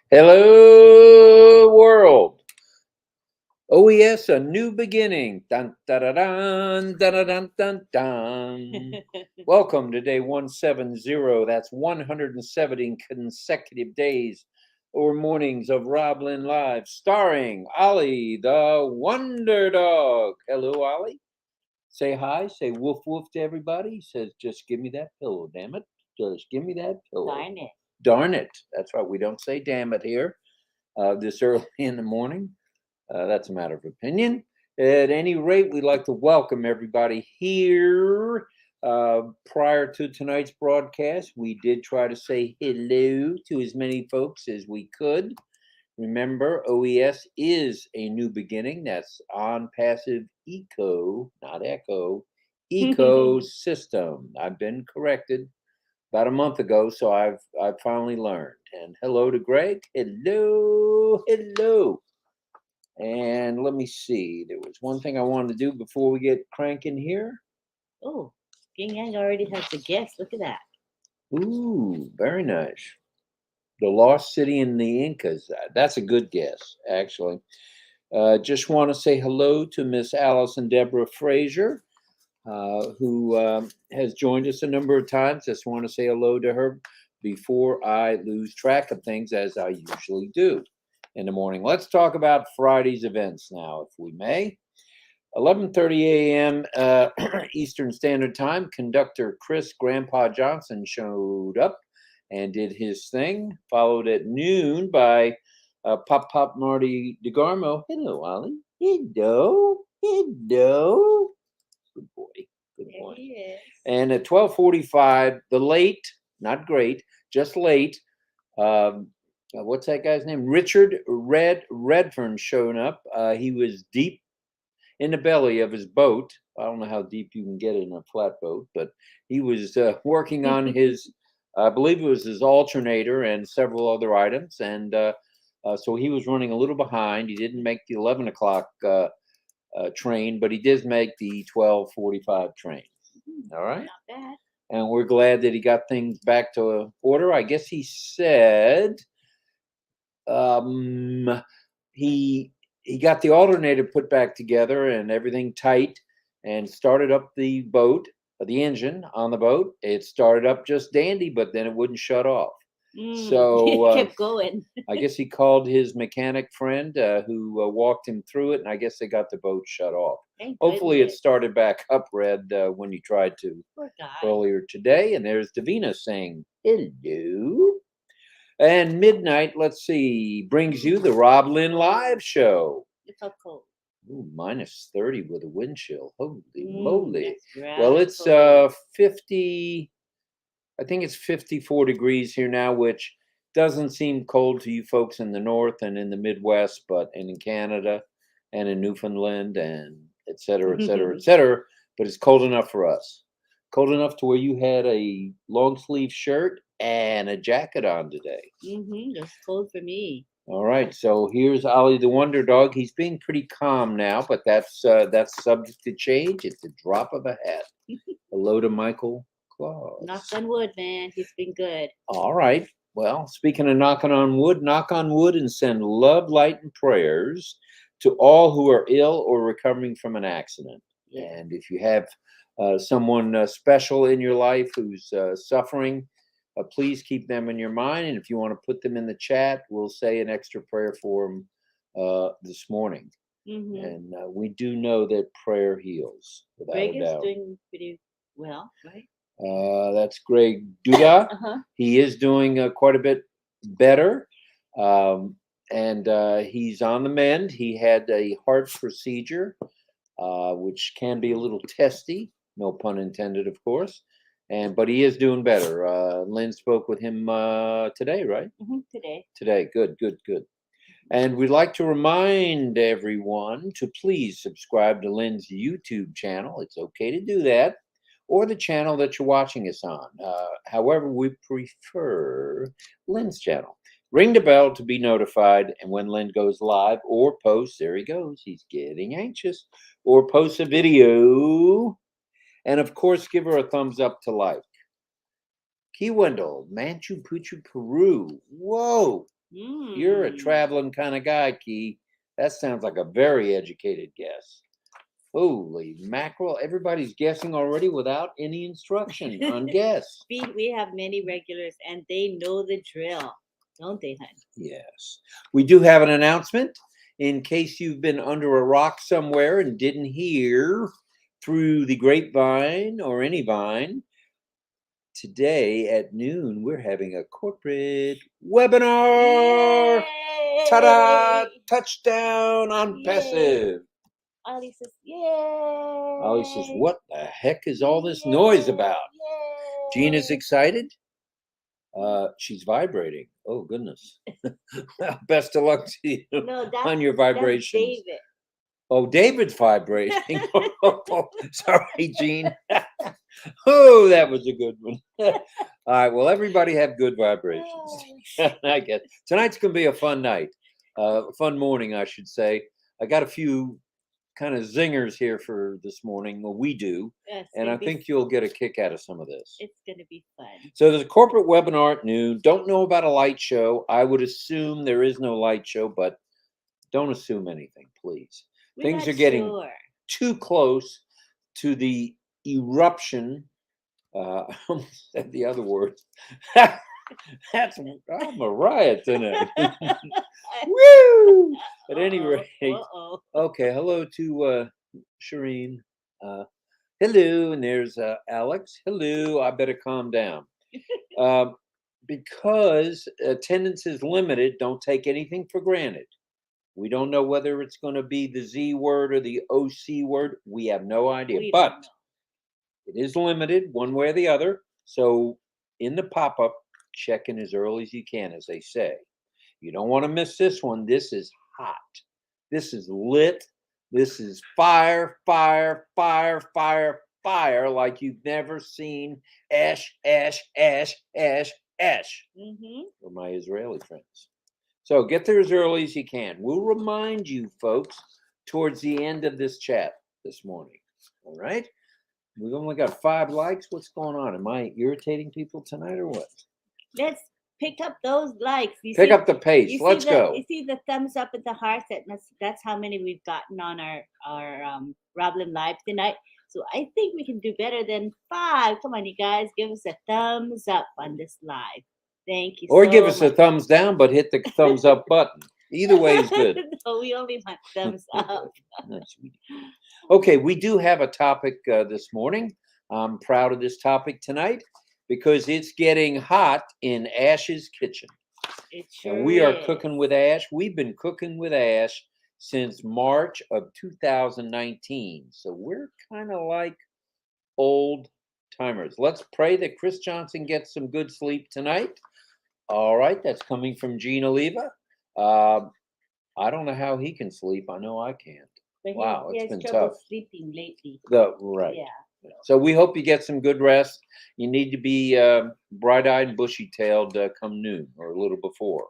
Hello, world. OES, a new beginning. Dun, dun, dun, dun, dun, dun, dun, dun. Welcome to day 170. That's 170 consecutive days or mornings of RobLynn Live, starring Ollie, the Wonder Dog. Hello, Ollie. Say hi. Say woof woof to everybody. He says, just give me that pillow, damn it. Just give me that pillow. Darn it. Darn it. That's right. We don't say damn it here this early in the morning. That's a matter of opinion. At any rate, we'd like to welcome everybody here. Prior to tonight's broadcast, we did try to say hello to as many folks as we could. Remember, OES is a new beginning. That's on passive eco, not echo, ecosystem. I've been corrected about a month ago, so I've finally learned. And hello to Greg. Hello. And let me see. There was one thing I wanted to do before we get cranking here. Oh, King Yang already has the guest. Look at that. Ooh, very nice. The Lost City in the Incas. That's a good guess, actually. Just want to say hello to Miss Allison Deborah Frazier, who has joined us a number of times. Just want to say hello to her before I lose track of things, as I usually do in the morning. Let's talk about Friday's events now, if we may. 11:30 a.m. Eastern Standard Time, conductor Chris Grandpa Johnson showed up and did his thing, followed at noon by Pop Marty DeGarmo. Hello, Ollie. Hello. Good boy. Good There boy. he is. And at 12:45, the late, not great, just late, what's that guy's name? Richard Redfern showing up. He was deep in the belly of his boat. I don't know how deep you can get in a flatboat, but he was working on his, I believe it was his alternator and several other items. And so he was running a little behind. He didn't make the 11 o'clock train, but he did make the 12:45 train. All right. Not bad. And we're glad that he got things back to order. I guess he said he got the alternator put back together and everything tight, and started up the boat, the engine on the boat. It started up just dandy, but then it wouldn't shut off. So it kept going. I guess he called his mechanic friend who walked him through it, and I guess they got the boat shut off. Thank Hopefully, it goodness. started back up, Red, when you tried to Poor guy. earlier today. And there's Divina saying hello. And midnight, let's see, brings you the RobLynn Live show. It's so cold. Ooh, minus 30 with a wind chill. Holy moly. That's Well, rather it's cold. 50, I think it's 54 degrees here now, which doesn't seem cold to you folks in the north and in the Midwest, but in Canada and in Newfoundland and et cetera, et cetera, et cetera. But it's cold enough for us. Cold enough to where you had a long sleeve shirt and a jacket on today. That's cold for me. All right, so here's Ollie the Wonder Dog. He's being pretty calm now, but that's subject to change. It's a drop of a hat. Hello to Michael Claus. Knock on wood, man. He's been good. All right. Well, speaking of knocking on wood, knock on wood and send love, light, and prayers to all who are ill or recovering from an accident. Yeah. And if you have someone special in your life who's suffering, please keep them in your mind. And if you want to put them in the chat, we'll say an extra prayer for them this morning. And we do know that prayer heals, without Greg a is doubt. doing pretty well, right? That's Greg Duda. Uh-huh. He is doing quite a bit better. And he's on the mend. He had a heart procedure, which can be a little testy, no pun intended, of course. But he is doing better. Lynn spoke with him today, right? Today. Good. And we'd like to remind everyone to please subscribe to Lynn's YouTube channel. It's okay to do that, or the channel that you're watching us on. However, we prefer Lynn's channel. Ring the bell to be notified, and when Lynn goes live or posts, there he goes, he's getting anxious, or posts a video, and of course, give her a thumbs up to like. Key Wendell, Manchu Picchu, Peru. Whoa, You're a Mm. traveling kind of guy, Key. That sounds like a very educated guess. Holy mackerel. Everybody's guessing already without any instruction on guess. We have many regulars and they know the drill, don't they, hon? Yes. We do have an announcement in case you've been under a rock somewhere and didn't hear through the grapevine or any vine. Today at noon, we're having a corporate webinar. Ta-da! Yay! Touchdown on Yay! passive. Ollie says, yay! Ollie says, what the heck is all this noise about? Yay! Gina's excited. She's vibrating. Oh, goodness. Well, best of luck to you No, on your that's vibrations. David. Oh, David's vibrating. Sorry, Gene. Oh, that was a good one. All right. Well, everybody have good vibrations. I guess tonight's going to be a fun night, fun morning, I should say. I got a few kind of zingers here for this morning. Well, we do. Yes, And I think you'll get a kick out of some of this. it's going to be fun. So there's a corporate webinar at noon. Don't know about a light show. I would assume there is no light show, but don't assume anything, please. Things are getting too close to the eruption. I almost said the other words. I'm a riot tonight. Woo! At any rate, okay. Hello to Shireen. Hello, and there's Alex. Hello. I better calm down. Because attendance is limited, don't take anything for granted. We don't know whether it's going to be the Z word or the OC word. We have no idea. But it is limited one way or the other. So in the pop-up, check in as early as you can, as they say. You don't want to miss this one. This is hot. This is lit. This is fire, fire, fire, fire, fire, like you've never seen. Ash, ash, ash, ash, ash. For my Israeli friends. So get there as early as you can. We'll remind you, folks, towards the end of this chat this morning. All right? We've only got 5 likes. What's going on? Am I irritating people tonight or what? Let's pick up those likes. Pick up the pace. Let's go. You see the thumbs up and the hearts? That's how many we've gotten on our RobLynn Live tonight. So I think we can do better than 5. Come on, you guys. Give us a thumbs up on this live. Thank you. Or give us a thumbs down, but hit the thumbs up button. Either way is good. No, we only want thumbs up. Okay, we do have a topic this morning. I'm proud of this topic tonight because it's getting hot in Ash's kitchen. It sure and we are is. cooking with Ash. We've been cooking with Ash since March of 2019. So we're kind of like old timers. Let's pray that Chris Johnson gets some good sleep tonight. All right, that's coming from Gina Leva. I don't know how he can sleep. I know I can't. But Wow, he it's has been trouble tough. sleeping lately. Right. Yeah. So we hope you get some good rest. You need to be bright-eyed and bushy-tailed come noon or a little before.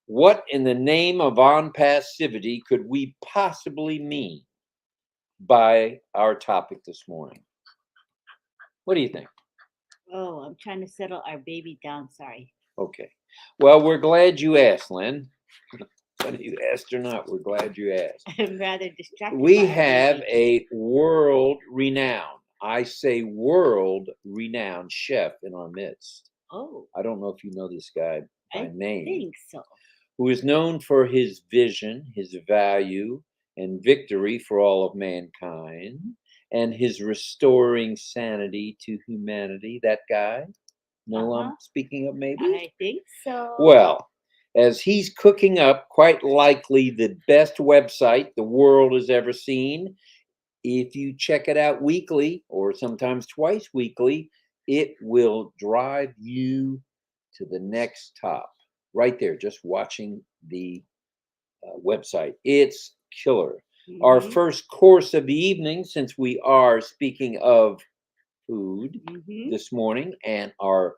What in the name of on-passivity could we possibly mean by our topic this morning? What do you think? Oh, I'm trying to settle our baby down. Sorry. Okay. Well, we're glad you asked, Lynn. Whether you asked or not, we're glad you asked. I'm rather distracted. We have a world-renowned, I say world-renowned chef in our midst. Oh. I don't know if you know this guy by name. I think so. Who is known for his vision, his value, and victory for all of mankind, and his restoring sanity to humanity. That guy? No, I'm speaking of maybe? I think so. Well, as he's cooking up quite likely the best website the world has ever seen, if you check it out weekly or sometimes twice weekly, it will drive you to the next top. Right there, just watching the website. It's killer. Mm-hmm. Our first course of the evening, since we are speaking of food this morning, and our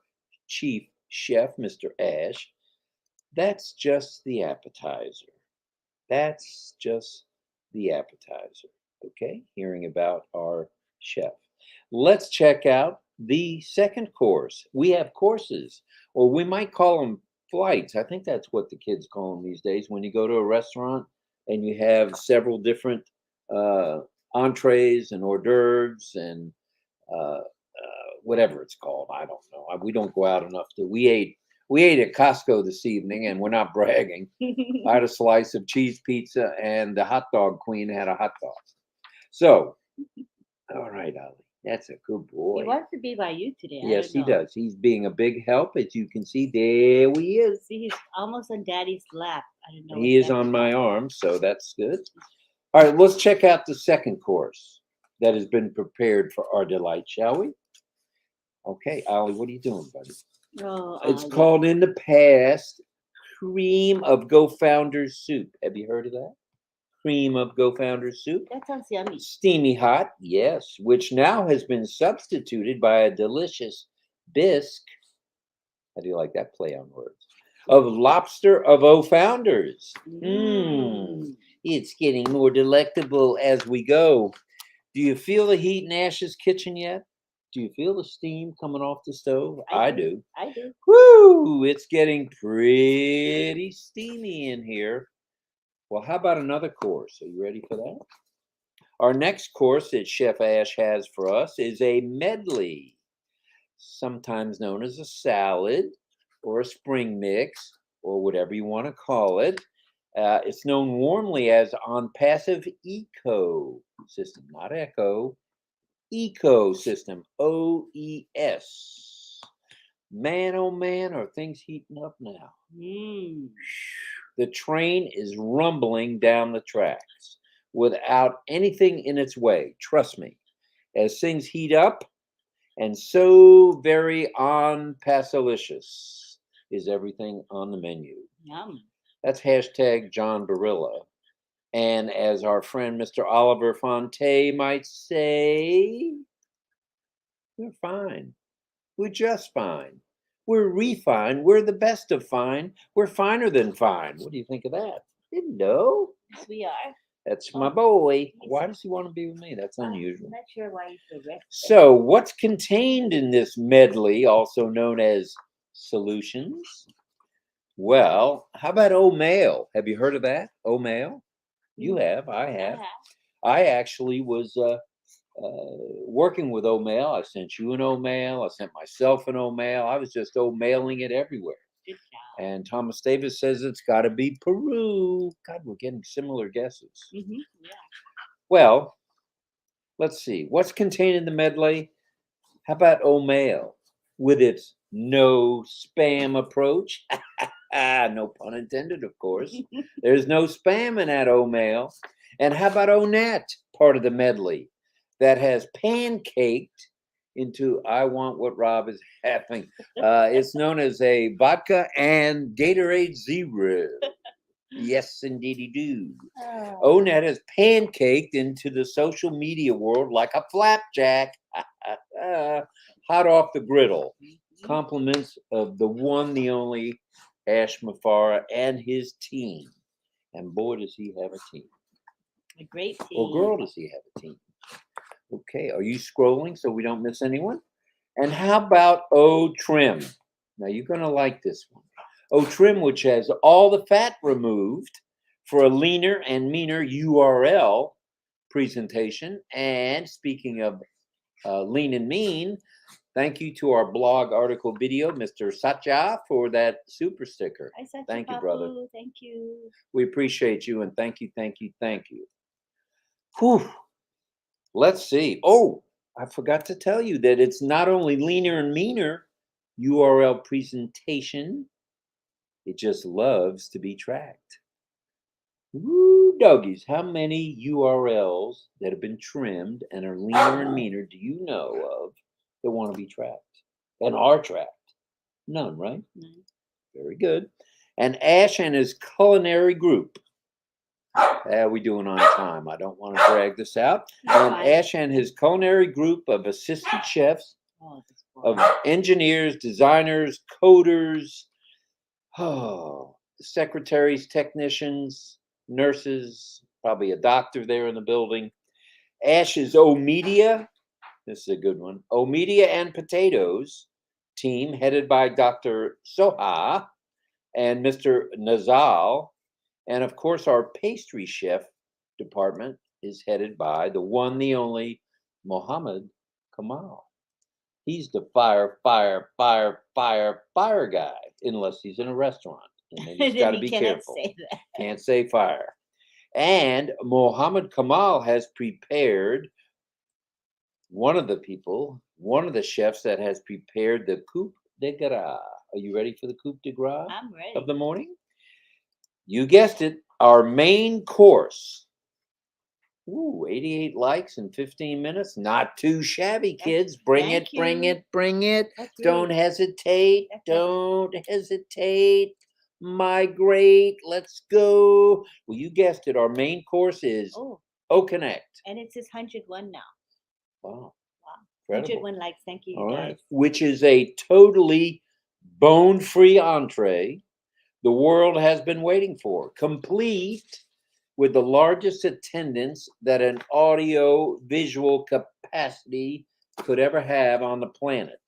chief chef, Mr. Ash, that's just the appetizer. That's just the appetizer. Okay, hearing about our chef. Let's check out the second course. We have courses, or we might call them flights. I think that's what the kids call them these days. When you go to a restaurant and you have several different uh, entrees and hors d'oeuvres and whatever it's called. I don't know. We don't go out enough to. We ate at Costco this evening, and we're not bragging. I had a slice of cheese pizza, and the hot dog queen had a hot dog. So, all right, Ollie, that's a good boy. He wants to be by you today. Yes, he I don't know. does. He's being a big help, as you can see. There he is. See, he's almost on Daddy's lap. I don't know. He is on my arm, so that's good. All right, let's check out the second course that has been prepared for our delight, shall we? Okay, Ollie, what are you doing, buddy? Oh, It's Ollie. called in the past cream of Go Founders soup. Have you heard of that? Cream of Go Founders soup. That sounds yummy. Steamy hot, yes, which now has been substituted by a delicious bisque. How do you like that play on words? Of lobster of O Founders. It's getting more delectable as we go. Do you feel the heat in Ash's kitchen yet? Do you feel the steam coming off the stove? I do. I do. Woo! It's getting pretty steamy in here. Well, how about another course? Are you ready for that? Our next course that Chef Ash has for us is a medley, sometimes known as a salad or a spring mix or whatever you want to call it. It's known warmly as ONPASSIVE Eco System, not Echo. Ecosystem, OES. Man, oh man, are things heating up now. The train is rumbling down the tracks without anything in its way. Trust me, as things heat up, and so very on-passalicious is everything on the menu. Yum. That's hashtag John Barilla. And as our friend Mr. Oliver Fonte might say, we're fine. We're just fine. We're refined. We're the best of fine. We're finer than fine. What do you think of that? Didn't know. Yes, we are. That's my boy. Why does he want to be with me? That's unusual. I'm not sure why he's so restless. So, what's contained in this medley, also known as solutions? Well, how about O'Mail? Have you heard of that? O'Mail? You have. I have. I actually was working with O'Mail. I sent you an O'Mail. I sent myself an O'Mail. I was just O'Mailing it everywhere. Good job. And Thomas Davis says it's got to be Peru. God, we're getting similar guesses. Yeah. Well, let's see. What's contained in the medley? How about O'Mail with its no spam approach? No pun intended, of course. There's no spam in that O'Mail. And how about O'Nat, part of the medley that has pancaked into I Want What Rob is having. It's known as a vodka and Gatorade Zero. Yes, indeedy do. O'Nat has pancaked into the social media world like a flapjack. Hot off the griddle. Compliments of the one, the only Ash Mafara and his team. And boy, does he have a team. A great team. Or girl, does he have a team. Okay, are you scrolling so we don't miss anyone? And how about O Trim? Now you're going to like this one. O Trim, which has all the fat removed for a leaner and meaner URL presentation. And speaking of lean and mean, thank you to our blog article video, Mr. Satya, for that super sticker. Hi, Satya, thank you, Papu. brother. Thank you. We appreciate you, and thank you, thank you, thank you. Whew. Let's see. Oh, I forgot to tell you that it's not only leaner and meaner URL presentation, it just loves to be tracked. Woo, doggies, how many URLs that have been trimmed and are leaner and meaner do you know of that want to be tracked and are tracked? None, right? None. Very good. And Ash and his culinary group. How we doing on time? I don't want to drag this out. And Ash and his culinary group of assistant chefs, of engineers, designers, coders, secretaries, technicians, nurses, probably a doctor there in the building. Ash's O Media, this is a good one, O Media and Potatoes team, headed by Dr. Soha, and Mr. Nazal. And of course, our pastry chef department is headed by the one, the only Mohammed Kamal. He's the fire guy, unless he's in a restaurant. And then he's Then got to he be cannot careful. say that. Can't say fire. And Mohammed Kamal has prepared one of the chefs that has prepared the coup de grace. Are you ready for the coup de grace I'm ready. of the morning? You guessed it, our main course. Ooh, 88 likes in 15 minutes. Not too shabby, kids. Bring Thank it, bring you. it, bring it. That's Don't great. hesitate. That's Don't hesitate. Migrate. Let's go. Well, you guessed it. Our main course is Oh, O-Connect. and it says 101 now. Wow. Wow. Incredible. 101 likes. Thank you, All guys. right. Which is a totally bone-free entree the world has been waiting for, complete with the largest attendance that an audio-visual capacity could ever have on the planet,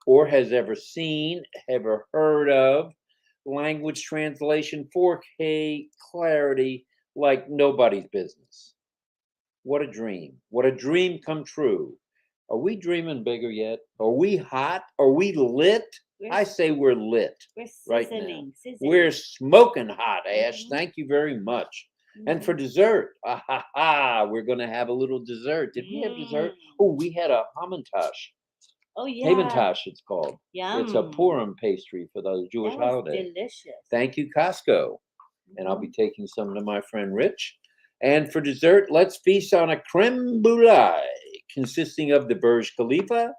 or has ever seen, ever heard of. Language translation, 4K clarity, like nobody's business. What a dream. What a dream come true. Are we dreaming bigger yet? Are we hot? Are we lit? I say we're lit We're right now. sizzling. We're smoking hot, Ash. Mhm. Thank you very much. And Mhm. for dessert, we're going to have a little dessert. Did we have dessert? Oh, we had a hamantash. Oh, yeah. Hamantash, it's called. Yum. It's a Purim pastry for the Jewish That was holiday. delicious. Thank you, Costco. And I'll Mhm. be taking some to my friend Rich. And for dessert, let's feast on a creme brulee consisting of the Burj Khalifa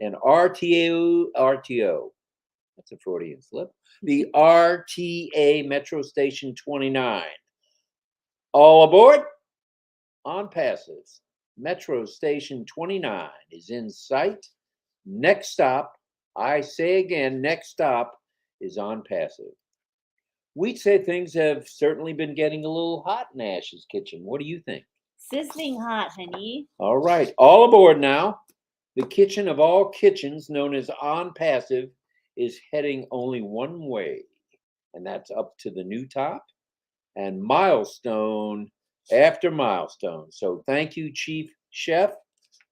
and RTO. That's a Freudian slip. The RTA Metro Station 29. All aboard. ONPASSIVE. Metro Station 29 is in sight. Next stop, I say again, next stop is ONPASSIVE. We'd say things have certainly been getting a little hot in Ash's kitchen. What do you think? Sizzling hot, honey. All right, all aboard now. The kitchen of all kitchens, known as ONPASSIVE, is heading only one way, and that's up to the new top and milestone after milestone. So thank you, Chief Chef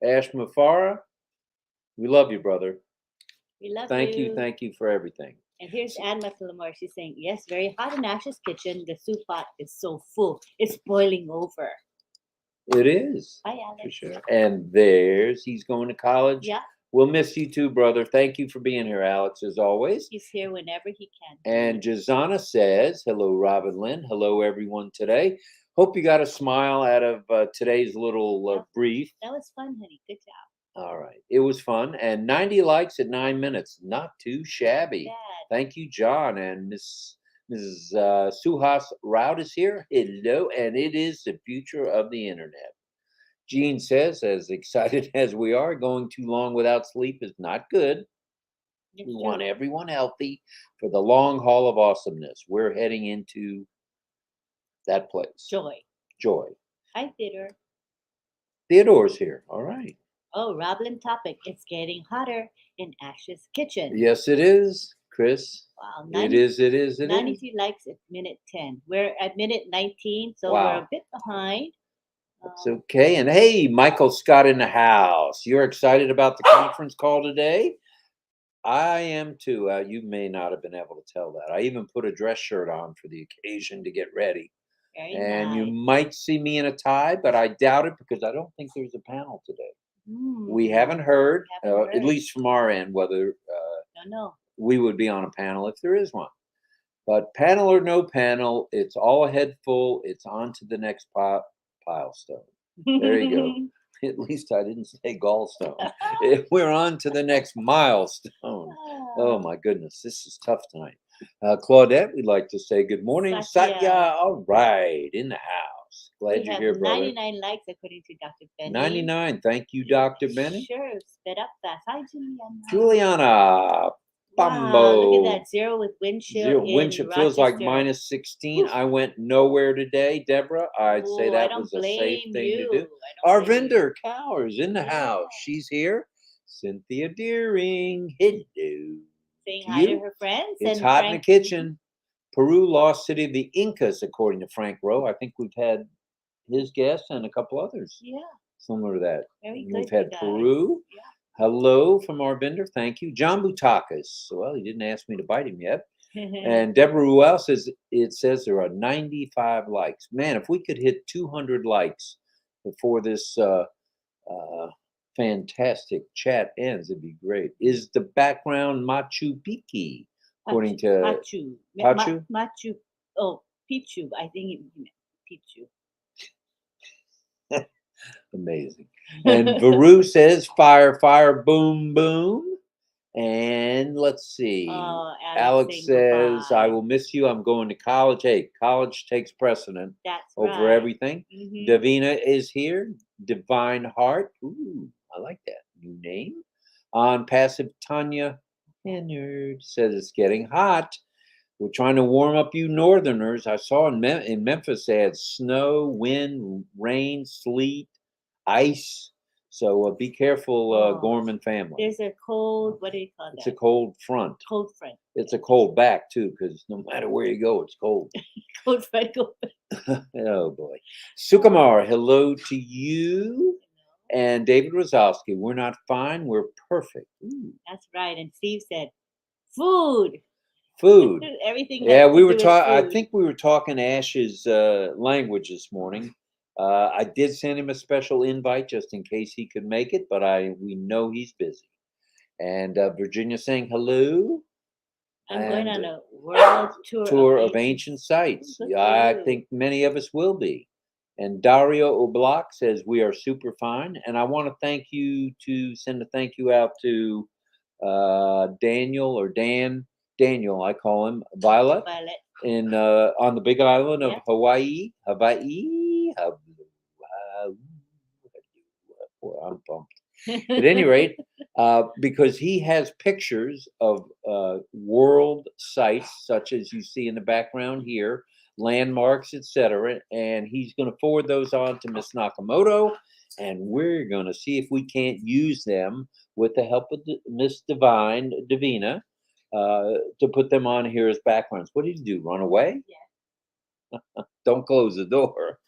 Ash Mafara. We love you, brother. We love Thank you. Thank you for everything. And here's Anne McLemore. She's saying, yes, very hot in Ash's kitchen. The soup pot is so full. It's boiling over. It is. Bye, Alex. For sure. And he's going to college. Yeah. We'll miss you too, brother. Thank you for being here, Alex, as always. He's here whenever he can. And Jazana says, hello, Robin Lynn. Hello, everyone today. Hope you got a smile out of today's little brief. That was fun, honey. Good job. All right. It was fun. And 90 likes at 9 minutes. Not too shabby. Thank you, John. And Mrs. Suhas Raut is here. Hello. And it is the future of the internet. Jean says, as excited as we are, going too long without sleep is not good. We want everyone healthy for the long haul of awesomeness. We're heading into that place. Joy. Hi, Theodore. Theodore's here. All right. Oh, RobLynn topic. It's getting hotter in Ash's kitchen. Yes, it is, Chris. Wow. It is. 93 likes at minute 10. We're at minute 19, so we're a bit behind. That's okay. And hey, Michael Scott in the house. You're excited about the conference call today? I am too. You may not have been able to tell that. I even put a dress shirt on for the occasion to get ready. Very and nice. You might see me in a tie, but I doubt it because I don't think there's a panel today. We haven't heard, at least from our end, whether we would be on a panel if there is one. But panel or no panel, it's all a head full. It's on to the next milestone. There you go. At least I didn't say gallstone. We're on to the next milestone. Oh my goodness, this is tough tonight. Claudette, we'd like to say good morning. Satya, all right, in the house. Glad you're here, brother. 99 likes according to Dr. Benny. 99. Thank you, Dr. Benny. Sure, sped up fast. Hi, Juliana. Juliana. Wow, look at that. 0 with wind chill. Wind chill feels like minus 16. Oof. I went nowhere today, Deborah. I'd say that was a safe thing to do. Our vendor, Cowers, in the house. She's here. Cynthia Deering. Hello. Saying hi to her friends. It's hot in the kitchen. Peru, lost city of the Incas, according to Frank Rowe. I think we've had his guest and a couple others Yeah. similar to that. Very And good. we've had you guys. Peru. Yeah. Hello from our vendor. Thank you. John Butakas. Well, he didn't ask me to bite him yet. And Deborah Ruel says it says there are 95 likes. Man, if we could hit 200 likes before this fantastic chat ends, it'd be great. Is the background Machu Picchu? According to Machu. Pachu? Machu. Oh, Pichu. I think it meant Pichu. Amazing. And Varu says fire, fire, boom, boom. And let's see. Alex says, goodbye. I will miss you. I'm going to college. Hey, college takes precedent That's over right. everything. Divina is here. Divine Heart. Ooh, I like that. New name. On passive, Tanya Hennard says it's getting hot. We're trying to warm up you northerners. I saw in Memphis they had snow, wind, rain, sleet, ice. So be careful, Gorman family. There's a cold, what do you call that? It's a cold front. Cold front. It's a cold back, too, because no matter where you go, it's cold. Cold front, cold back. Oh, boy. Sukumar, hello to you. And David Rosowski, we're not fine, we're perfect. Ooh. That's right. And Steve said, food. Food. Everything. Yeah, we were talking. I think we were talking Ash's language this morning. I did send him a special invite just in case he could make it, but we know he's busy. And Virginia saying hello. I'm going on a world tour of ancient sites. Yeah, I think many of us will be. And Dario Oblak says we are super fine. And I want to send a thank you out to Daniel or Daniel, I call him Violet. In on the Big Island of Hawaii. I'm pumped. At any rate, because he has pictures of world sites such as you see in the background here, landmarks, etc., and he's going to forward those on to Miss Nakamoto, and we're going to see if we can't use them with the help of Miss Divina. To put them on here as backgrounds. What did you do? Run away? Yeah. Don't close the door.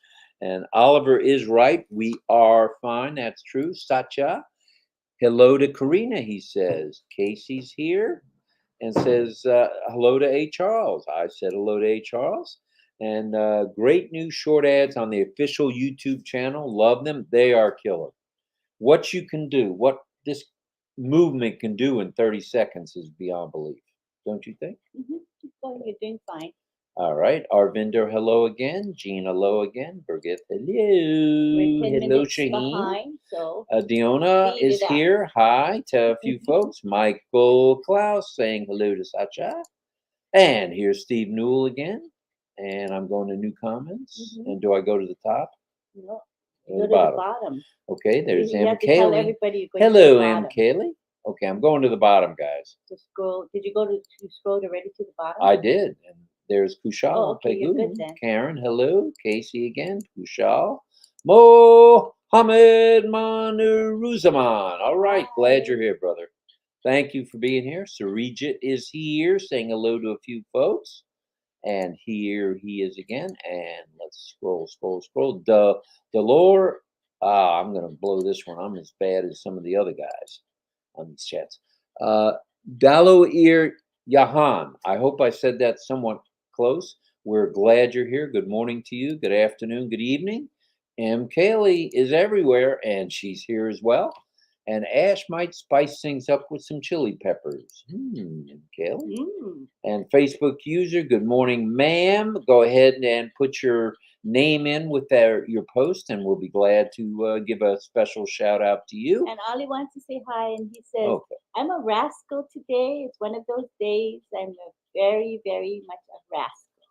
And Oliver is right. We are fine. That's true. Satya. Hello to Karina, he says. Casey's here and says hello to A. Charles. I said hello to A. Charles. And great new short ads on the official YouTube channel. Love them. They are killer. What you can do, what this movement can do in 30 seconds is beyond belief. Don't you think? Well, you're doing fine. All right. Arvinder, hello again. Jean, hello again. Birgit, hello. We're 10 hello, minutes Shaheen. behind, so Diona is here. Hi to a few folks. Michael Klaus saying hello to Sacha. And here's Steve Newell again. And I'm going to new comments. And do I go to the top? No. Or Go to the bottom. Okay, there's you M. have to tell Kaylee. everybody you're going Hello, to the M. bottom. Kaylee. Okay, I'm going to the bottom, guys. To scroll. Did you scroll already to the bottom? I did. And there's Kushal. Oh, okay, you're good then. Karen, hello. Casey again. Kushal. Mohammed Manuruzaman. All right, glad you're here, brother. Thank you for being here. Sarijit is here, saying hello to a few folks. And here he is again. And let's scroll. Delore. I'm going to blow this one. I'm as bad as some of the other guys on these chats. Daloir Yahan. I hope I said that somewhat close. We're glad you're here. Good morning to you. Good afternoon. Good evening. M. Kaylee is everywhere, and she's here as well. And Ash might spice things up with some chili peppers. Kaylee. And Facebook user, good morning, ma'am. Go ahead and put your name in with your post, and we'll be glad to give a special shout out to you. And Ollie wants to say hi, and he says, I'm a rascal today. It's one of those days. I'm a very, very much a rascal.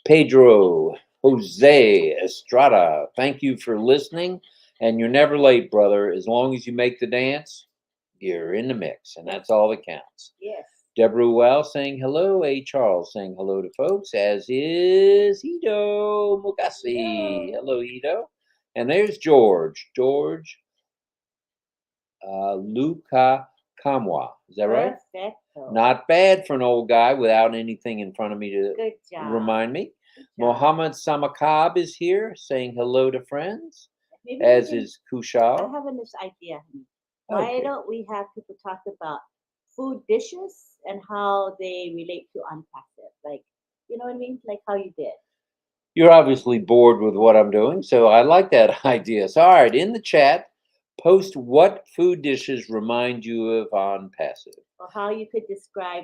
Pedro Jose Estrada, thank you for listening. And you're never late, brother. As long as you make the dance, you're in the mix, and that's all that counts. Yes. Deborah Well saying hello. A. Charles saying hello to folks, as is Ido Mugasi. Hello, Ido. And there's George. Luca Kamwa. Is that right? Perfect. So Not bad for an old guy without anything in front of me to good job. remind me. Good job. Mohammed Samakab is here saying hello to friends, Maybe as we can, is I Kushal. have this idea. Honey. Why Okay. don't we have people talk about food dishes and how they relate to unpassive? Like, you know what I mean? Like how you did. You're obviously bored with what I'm doing, so I like that idea. So, all right, in the chat, post what food dishes remind you of on passive. Or how you could describe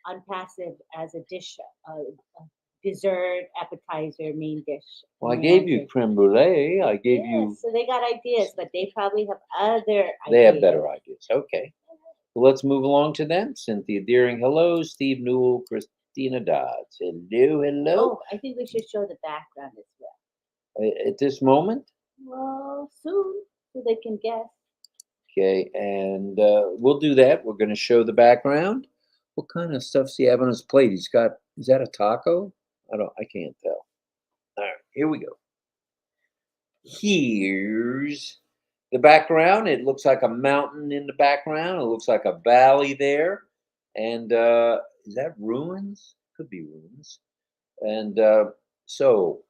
unpassive as a dish, a dessert, appetizer, main dish. Well, I main gave you entree. creme brulee. I gave Yes, you. so they got ideas, but they probably have other They have ideas. better ideas. Okay. Well, let's move along to them. Cynthia Deering, hello. Steve Newell, Christina Dodds, hello, hello. Oh, I think we should show the background as well. At this moment, Well, soon, so they can guess. okay, and we'll do that. We're going to show the background. What kind of stuff's he have on his plate? He's got. Is that a taco? I can't tell. All right, here we go. Here's the background. It looks like a mountain in the background. It looks like a valley there. And is that ruins? Could be ruins. And so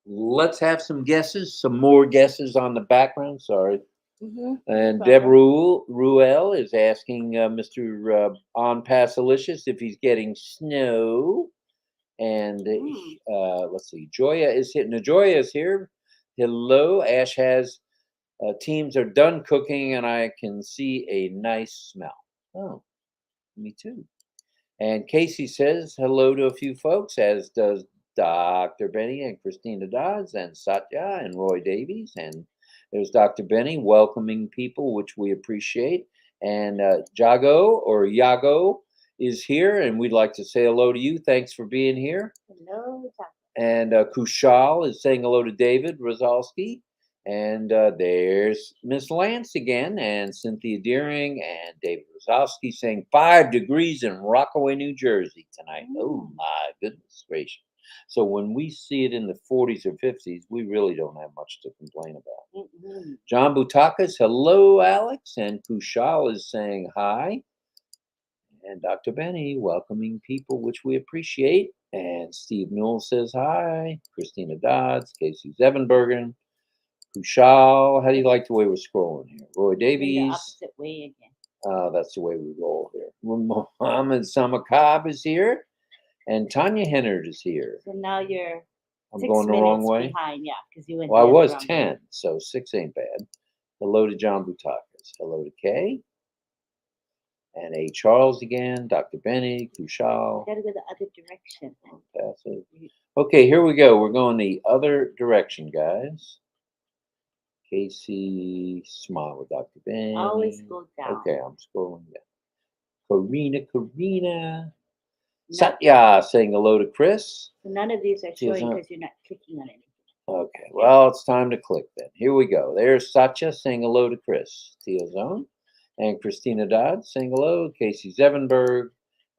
let's have some guesses, some more guesses on the background. Sorry. Mm-hmm. And Deb Ruel is asking Mr. On Passalicious if he's getting snow. And let's see, Joya is here. Joya is here. Hello, Ash has teams are done cooking, and I can see a nice smell. Oh, me too. And Casey says hello to a few folks, as does Dr. Benny and Christina Dodds and Satya and Roy Davies. And there's Dr. Benny welcoming people, which we appreciate. And Jago or Yago is here, and we'd like to say hello to you. Thanks for being here. Hello, Doctor. And Kushal is saying hello to David Rozalski. And there's Miss Lance again, and Cynthia Deering, and David Rozalski saying 5 degrees in Rockaway, New Jersey tonight. Oh, my goodness gracious. So when we see it in the 40s or 50s, we really don't have much to complain about. Mm-hmm. John Butakas, hello, Alex. And Kushal is saying hi. And Dr. Benny welcoming people, which we appreciate. And Steve Newell says hi. Christina Dodds, Casey Zevenbergen, Kushal. How do you like the way we're scrolling here? Roy In the Davies. opposite way again. That's the way we roll here. Mohammed Samakab is here. And Tanya Hennard is here. So now you're I'm 6 going the wrong minutes way. behind, yeah, because you went. Well, I the other was wrong 10, way. so 6 ain't bad. Hello to John Butakas. Hello to Kay. And A. Charles again, Dr. Benny, Kushal. Gotta go the other direction. Passive. Okay, here we go. We're going the other direction, guys. Casey, smile with Dr. Benny. Always go down. Okay, I'm scrolling down. Karina. No. Satya saying hello to Chris. So none of these are See, it's showing not- because you're not clicking on anything. Okay, well, it's time to click then. Here we go. There's Satya saying hello to Chris. Teal Zone. And Christina Dodd saying hello. Casey Zevenberg.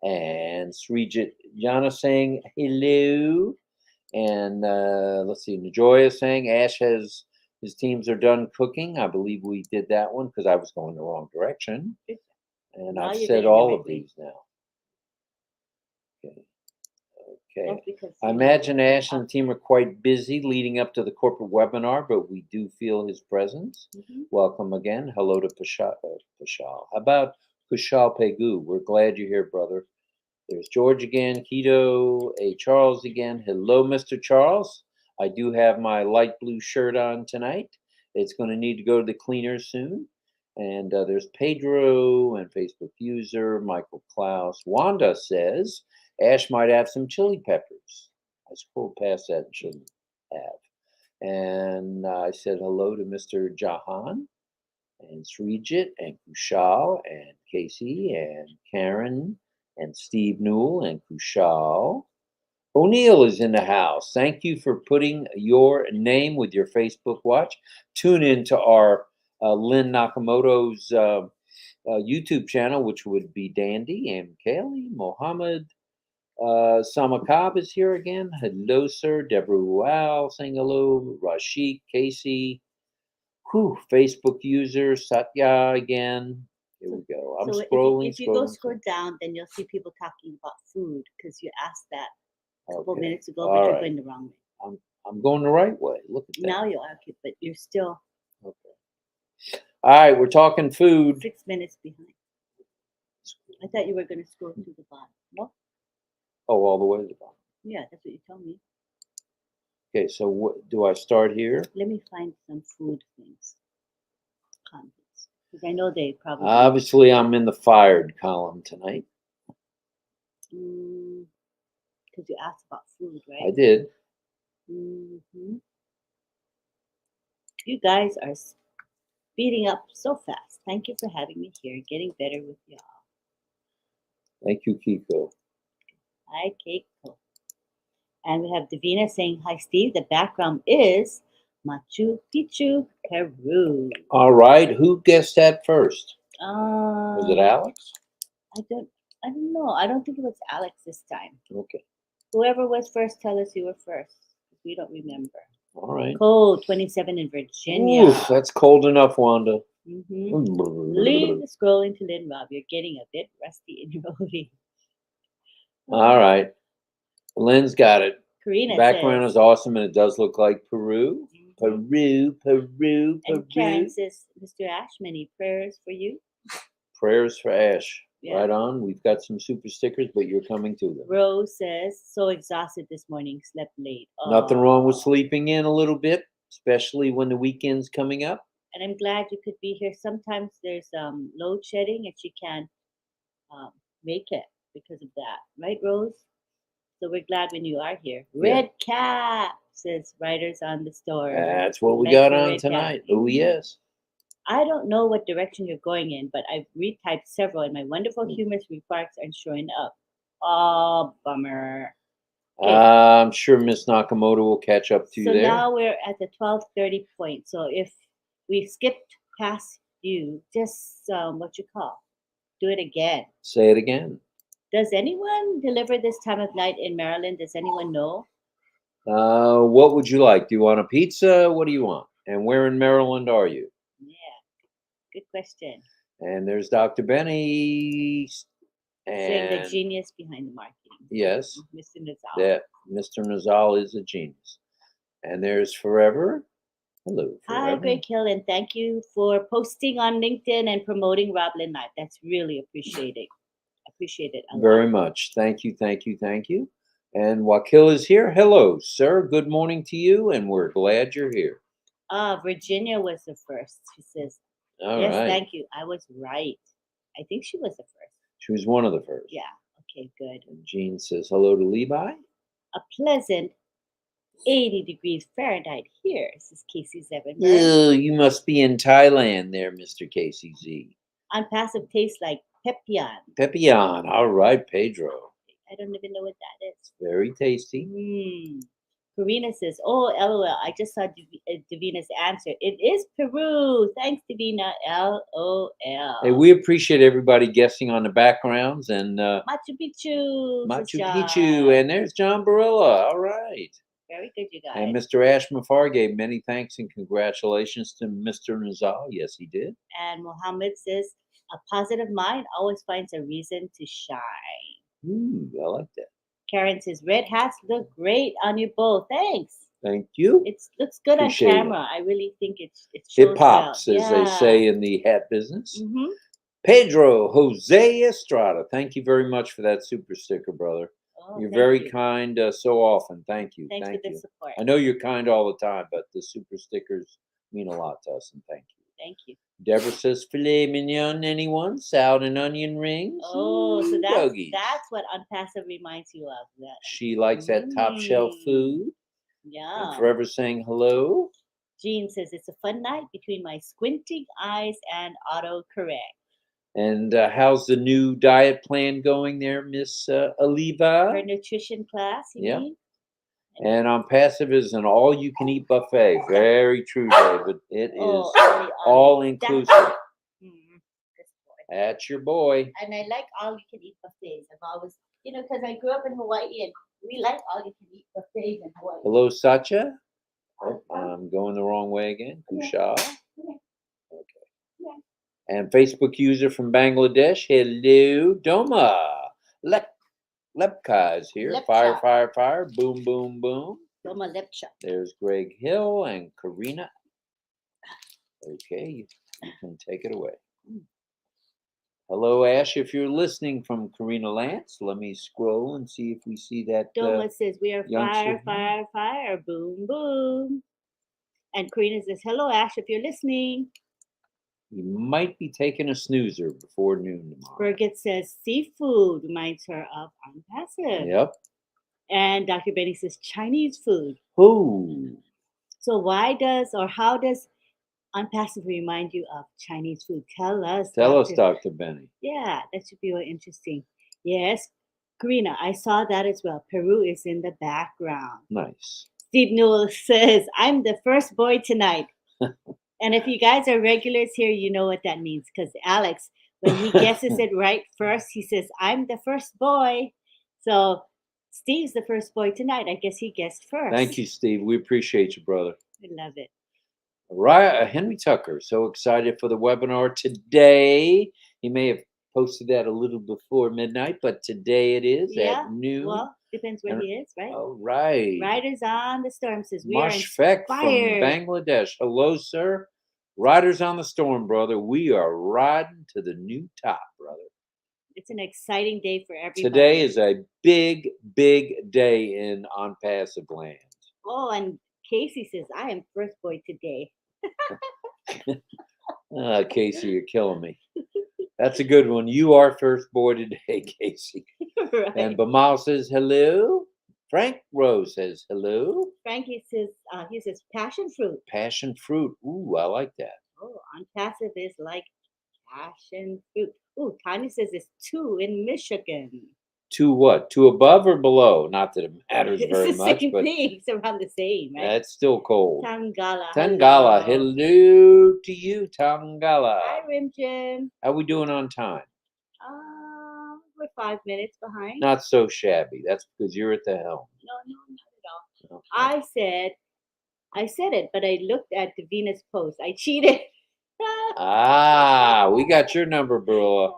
And Srijit Jana saying hello. And let's see, Najoya saying Ash has his teams are done cooking. I believe we did that one because I was going the wrong direction. And Now I've you're said going the all right of way. these now. Okay. That's because I you imagine have Ash and the team are quite busy leading up to the corporate webinar, but we do feel his presence. Mhm. Welcome again. Hello to Pashal. How about Kushal Pegu? We're glad you're here, brother. There's George again, Keto, A. Charles again. Hello, Mr. Charles. I do have my light blue shirt on tonight. It's going to need to go to the cleaner soon. And there's Pedro and Facebook user Michael Klaus. Wanda says Ash might have some chili peppers. I scrolled past that and shouldn't have. And I said hello to Mr. Jahan and Srijit and Kushal and Casey and Karen and Steve Newell and Kushal. O'Neill is in the house. Thank you for putting your name with your Facebook watch. Tune in to our Lynn Nakamoto's YouTube channel, which would be Dandy and Kaylee. Mohammed Samakab is here again. Hello, sir. Deborah Rual saying hello. Rashid, Casey. Facebook user Satya again. Here we go. I'm So scrolling, if you go scrolling. scroll down, then you'll see people talking about food because you asked that a couple Okay. minutes ago, All but you're right. going the wrong way. I'm going the right way. Look at that. Now you are, but you're still Okay. All right, we're talking food. 6 minutes behind. I thought you were going to scroll to the bottom. No? Oh, all the way to the bottom. Yeah, that's what you told me. Okay, so what do I start here? Let me find some food things. Comments. Because I know they probably. Obviously, I'm in the fired column tonight. Because you asked about food, right? I did. Mm-hmm. You guys are speeding up so fast. Thank you for having me here. Getting better with y'all. Thank you, Kiko. Hi, Keiko. And we have Divina saying, hi, Steve. The background is Machu Picchu, Peru. All right, who guessed that first? Was it Alex? I don't know. I don't think it was Alex this time. Okay. Whoever was first, tell us you were first. We don't remember. All right. Cold 27 in Virginia. Oof, that's cold enough, Wanda. Leave the scrolling to Lynn Rob. You're getting a bit rusty in your voting. All right. Lynn's got it. Karina The background says, is awesome, and it does look like Peru. Peru. And Karen says, Mr. Ash, many prayers for you. Prayers for Ash. Yeah. Right on. We've got some super stickers, but you're coming to them. Rose says, so exhausted this morning, slept late. Nothing wrong with sleeping in a little bit, especially when the weekend's coming up. And I'm glad you could be here. Sometimes there's load shedding and she can't make it because of that. Right, Rose? So we're glad when you are here. Red Cap says writers on the store. That's what we Like got the on red tonight. cap. Oh, yes. I don't know what direction you're going in, but I've retyped several and my wonderful humorous remarks aren't showing up. Oh, bummer. Okay. I'm sure Miss Nakamoto will catch up to you So there. now we're at the 12:30 point. So if we skipped past you, just do it again. Say it again. Does anyone deliver this time of night in Maryland? Does anyone know? What would you like? Do you want a pizza? What do you want? And where in Maryland are you? Yeah, good question. And there's Dr. Benny. Saying the And genius behind the marketing. yes, Mr. Nazal. that Mr. Nazal is a genius. And there's Forever. Hello, Forever. Hi, Greg Hill, and thank you for posting on LinkedIn and promoting RobLynn Live. That's really appreciated. Appreciate it a lot. Very much. Thank you, thank you, thank you. And Wakil is here. Hello, sir. Good morning to you, and we're glad you're here. Virginia was the first. She says, All yes, right. thank you. I was right. I think she was the first. She was one of the first. Yeah. Okay, good. And Jean says hello to Levi. A pleasant 80 degrees Fahrenheit here. This is Casey Zevenberg. Oh, you must be in Thailand there, Mr. KCZ. Unpassive tastes like Pepian. Pepian. All right, Pedro. I don't even know what that is. Very tasty. Karina says, oh, LOL, I just saw Divina's answer. It is Peru. Thanks, Divina. LOL. Hey, we appreciate everybody guessing on the backgrounds. And Machu Picchu. Machu Picchu. And there's John Barilla. All right. Very good, you guys. And Mr. Ash Mafar gave many thanks and congratulations to Mr. Nazal. Yes, he did. And Mohammed says, a positive mind always finds a reason to shine. I like that. Karen says, red hats look great on you both. Thanks. Thank you. It looks good Appreciate on camera. I really think it shows pops, well. As they say in the hat business. Pedro Jose Estrada. Thank you very much for that super sticker, brother. Oh, you're very kind so often. Thank you. Thanks thank for you. the support. I know you're kind all the time, but the super stickers mean a lot to us, and thank you. Thank you. Deborah says filet mignon, anyone? Salad and onion rings? Oh, so that's what Unpassive reminds you of. That. She likes that top shelf food. Yeah. And Forever saying hello. Jean says it's a fun night between my squinting eyes and autocorrect. And how's the new diet plan going there, Miss Aliva? Her nutrition class, you mean? And Unpassive is an all-you-can-eat buffet. Very true, David. It is all-inclusive. That's your boy. And I like all-you-can-eat buffets. I've always, because I grew up in Hawaii, and we like all-you-can-eat buffets in Hawaii. Hello, Satya. Oh, I'm going the wrong way again. Kusha. Okay. And Facebook user from Bangladesh. Hello, Doma. Lepka is here. Fire, Lepcha. fire, fire. Boom, boom, boom. Doma lepcha. There's Greg Hill and Karina. Okay, you can take it away. Hello, Ash. If you're listening from Karina Lance, let me scroll and see if we see that. Doma says, we are youngster fire, fire, fire. Boom, boom. And Karina says, hello, Ash, if you're listening. You might be taking a snoozer before noon tomorrow. Birgit says, seafood reminds her of ONPASSIVE. Yep. And Dr. Benny says, Chinese food. Ooh. So why does or how does ONPASSIVE remind you of Chinese food? Tell us. Tell us, Dr. Benny. Yeah, that should be really interesting. Yes, Karina, I saw that as well. Peru is in the background. Nice. Steve Newell says, I'm the first boy tonight. And if you guys are regulars here, you know what that means. Because Alex, when he guesses it right first, he says, I'm the first boy. So Steve's the first boy tonight. I guess he guessed first. Thank you, Steve. We appreciate you, brother. I love it. Right, Henry Tucker, so excited for the webinar today. He may have posted that a little before midnight, but today it is at noon. Well, depends where he is, right? All right. Riders on the Storm says, we are Mashfaq from inspired. Bangladesh. Hello, sir. Riders on the Storm, brother. We are riding to the new top, brother. It's an exciting day for everybody. Today is a big, big day in ONPASSIVE land. Oh, and Casey says, I am first boy today. Casey, you're killing me. That's a good one. You are first boy today, Casey. Right. And Bamal says hello. Frank Rose says hello. Frankie says, he says passion fruit. Passion fruit. Ooh, I like that. Oh, ONPASSIVE is like passion fruit. Ooh, Tanya says it's 2 in Michigan. 2 what? 2 above or below? Not that it matters very It's the much, same but thing. It's around the same, right? that's still cold. Tangala. Tangala, hello to you, Tangala. Hi, Rim Jim. How we doing on time? We're 5 minutes behind. Not so shabby. That's because you're at the helm. No, not at all. Okay. I said it, but I looked at Divina's post. I cheated. We got your number, bro.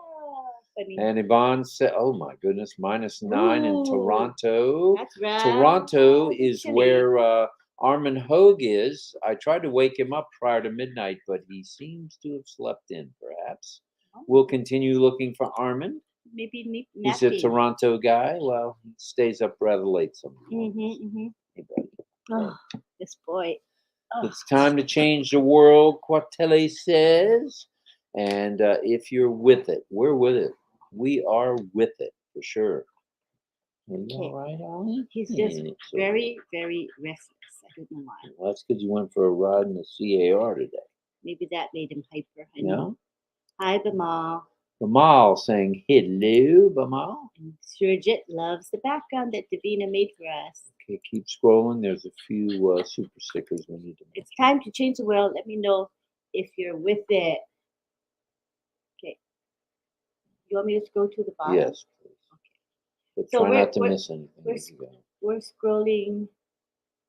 Funny. And Yvonne said, oh my goodness, -9 in Ooh, Toronto. That's right. Toronto is Chilly. where Armin Hogue is. I tried to wake him up prior to midnight, but he seems to have slept in, perhaps. We'll continue looking for Armin. Maybe He's a Toronto guy. Well, he stays up rather late sometimes. Hey, buddy. Oh, this boy. Oh. It's time to change the world, Quatele says. And if you're with it, we're with it. We are with it for sure. Are you all right, Ollie? He's just very, very restless. I don't know why. Well, that's because you went for a ride in the CAR today. Maybe that made him hyper. I know. know. Hi, Bamal. Bamal saying hello, Bamal. And Surjit loves the background that Divina made for us. Okay, keep scrolling. There's a few super stickers we need to make. It's time to change the world. Let me know if you're with it. Okay. You want me to go to the bottom? Yes, please. Okay. But try not to miss anything. We're scrolling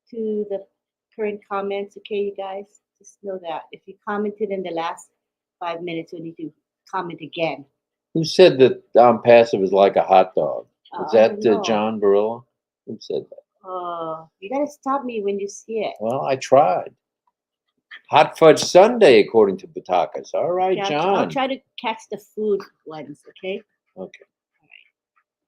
to the current comments. Okay, you guys? Just know that. If you commented in the last 5 minutes, you need to comment again. Who said that ONPASSIVE is like a hot dog? Was that John Barilla? Who said that? You gotta stop me when you see it. Well, I tried. Hot fudge sundae, according to Batakas. All right, Okay, John. I'll try to catch the food ones, okay? Okay.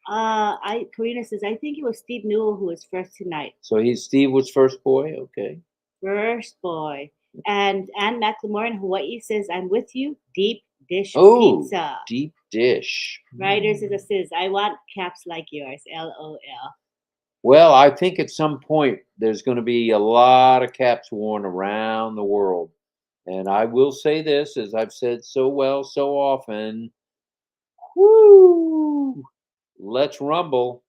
All right. Karina says, I think it was Steve Newell who was first tonight. So Steve was first boy? Okay. First boy. And Ann McLemore in Hawaii says, I'm with you. Deep dish pizza. Deep dish. Riders says, I want caps like yours. LOL. Well, I think at some point there's going to be a lot of caps worn around the world. And I will say this, as I've said so often, whoo, let's rumble.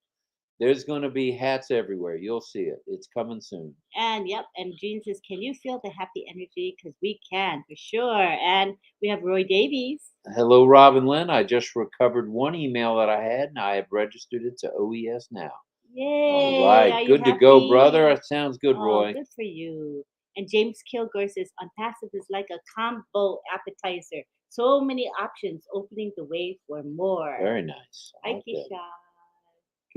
There's going to be hats everywhere. You'll see it. It's coming soon. And and Jean says, can you feel the happy energy? Because we can, for sure. And we have Roy Davies. Hello, RobLynn. I just recovered one email that I had, and I have registered it to OES now. Yay! All right, good to go, brother. That sounds good, Roy. Good for you. And James Kilgore says, ONPASSIVE is like a combo appetizer. So many options opening the way for more. Very nice. I Hi, like that.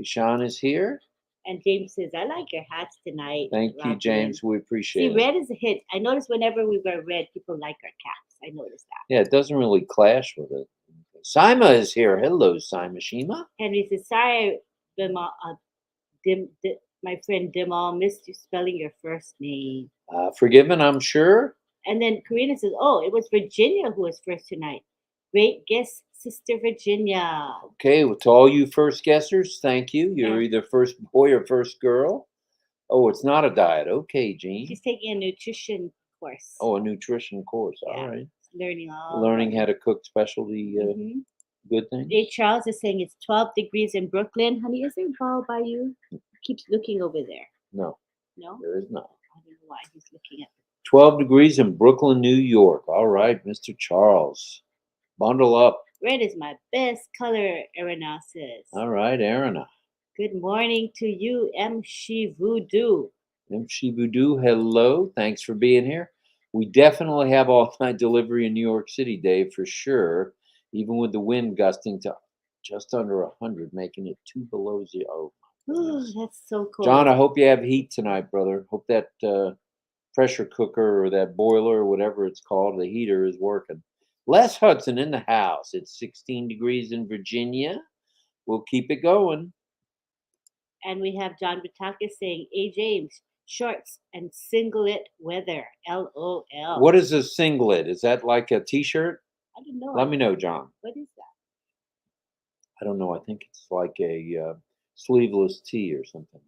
Kisha. Kishan is here. And James says, I like your hats tonight. Thank you, Robin. James. We See, appreciate it. red is a hit. I notice whenever we wear red, people like our caps. I noticed that. Yeah, it doesn't really clash with it. Sima is here. Hello, Sima Shima. Henry says, sorry, my friend Dimal, missed you spelling your first name. Forgiven, I'm sure. And then Karina says, oh, it was Virginia who was first tonight. Great guest, Sister Virginia. Okay, well, to all you first guessers, thank you. You're Yeah. either first boy or first girl. Oh, it's not a diet. Okay, Jean. She's taking a nutrition course. Oh, a nutrition course. All Yeah. right. Learning How to cook specialty good things. Hey, Charles is saying it's 12 degrees in Brooklyn. Honey, is there a ball by you? He keeps looking over there. No, No? there is not. I don't know why he's looking at 12 degrees in Brooklyn, New York. All right, Mr. Charles. Bundle up. red is my best color, Arena says. All right, Arana. Good morning to you, M. Voodoo. MC Voodoo, hello. Thanks for being here. We definitely have all-night delivery in New York City, Dave, for sure. Even with the wind gusting to just under 100, making it 2 below zero. Oh, that's so cool. John, I hope you have heat tonight, brother. Hope that pressure cooker or that boiler or whatever it's called, the heater, is working. Les Hudson in the house. It's 16 degrees in Virginia. We'll keep it going. And we have John Batakis saying, A. James, shorts and singlet weather. LOL. What is a singlet? Is that like a t-shirt? I don't know. Let me know, John. What is that? I don't know. I think it's like a sleeveless tee or something.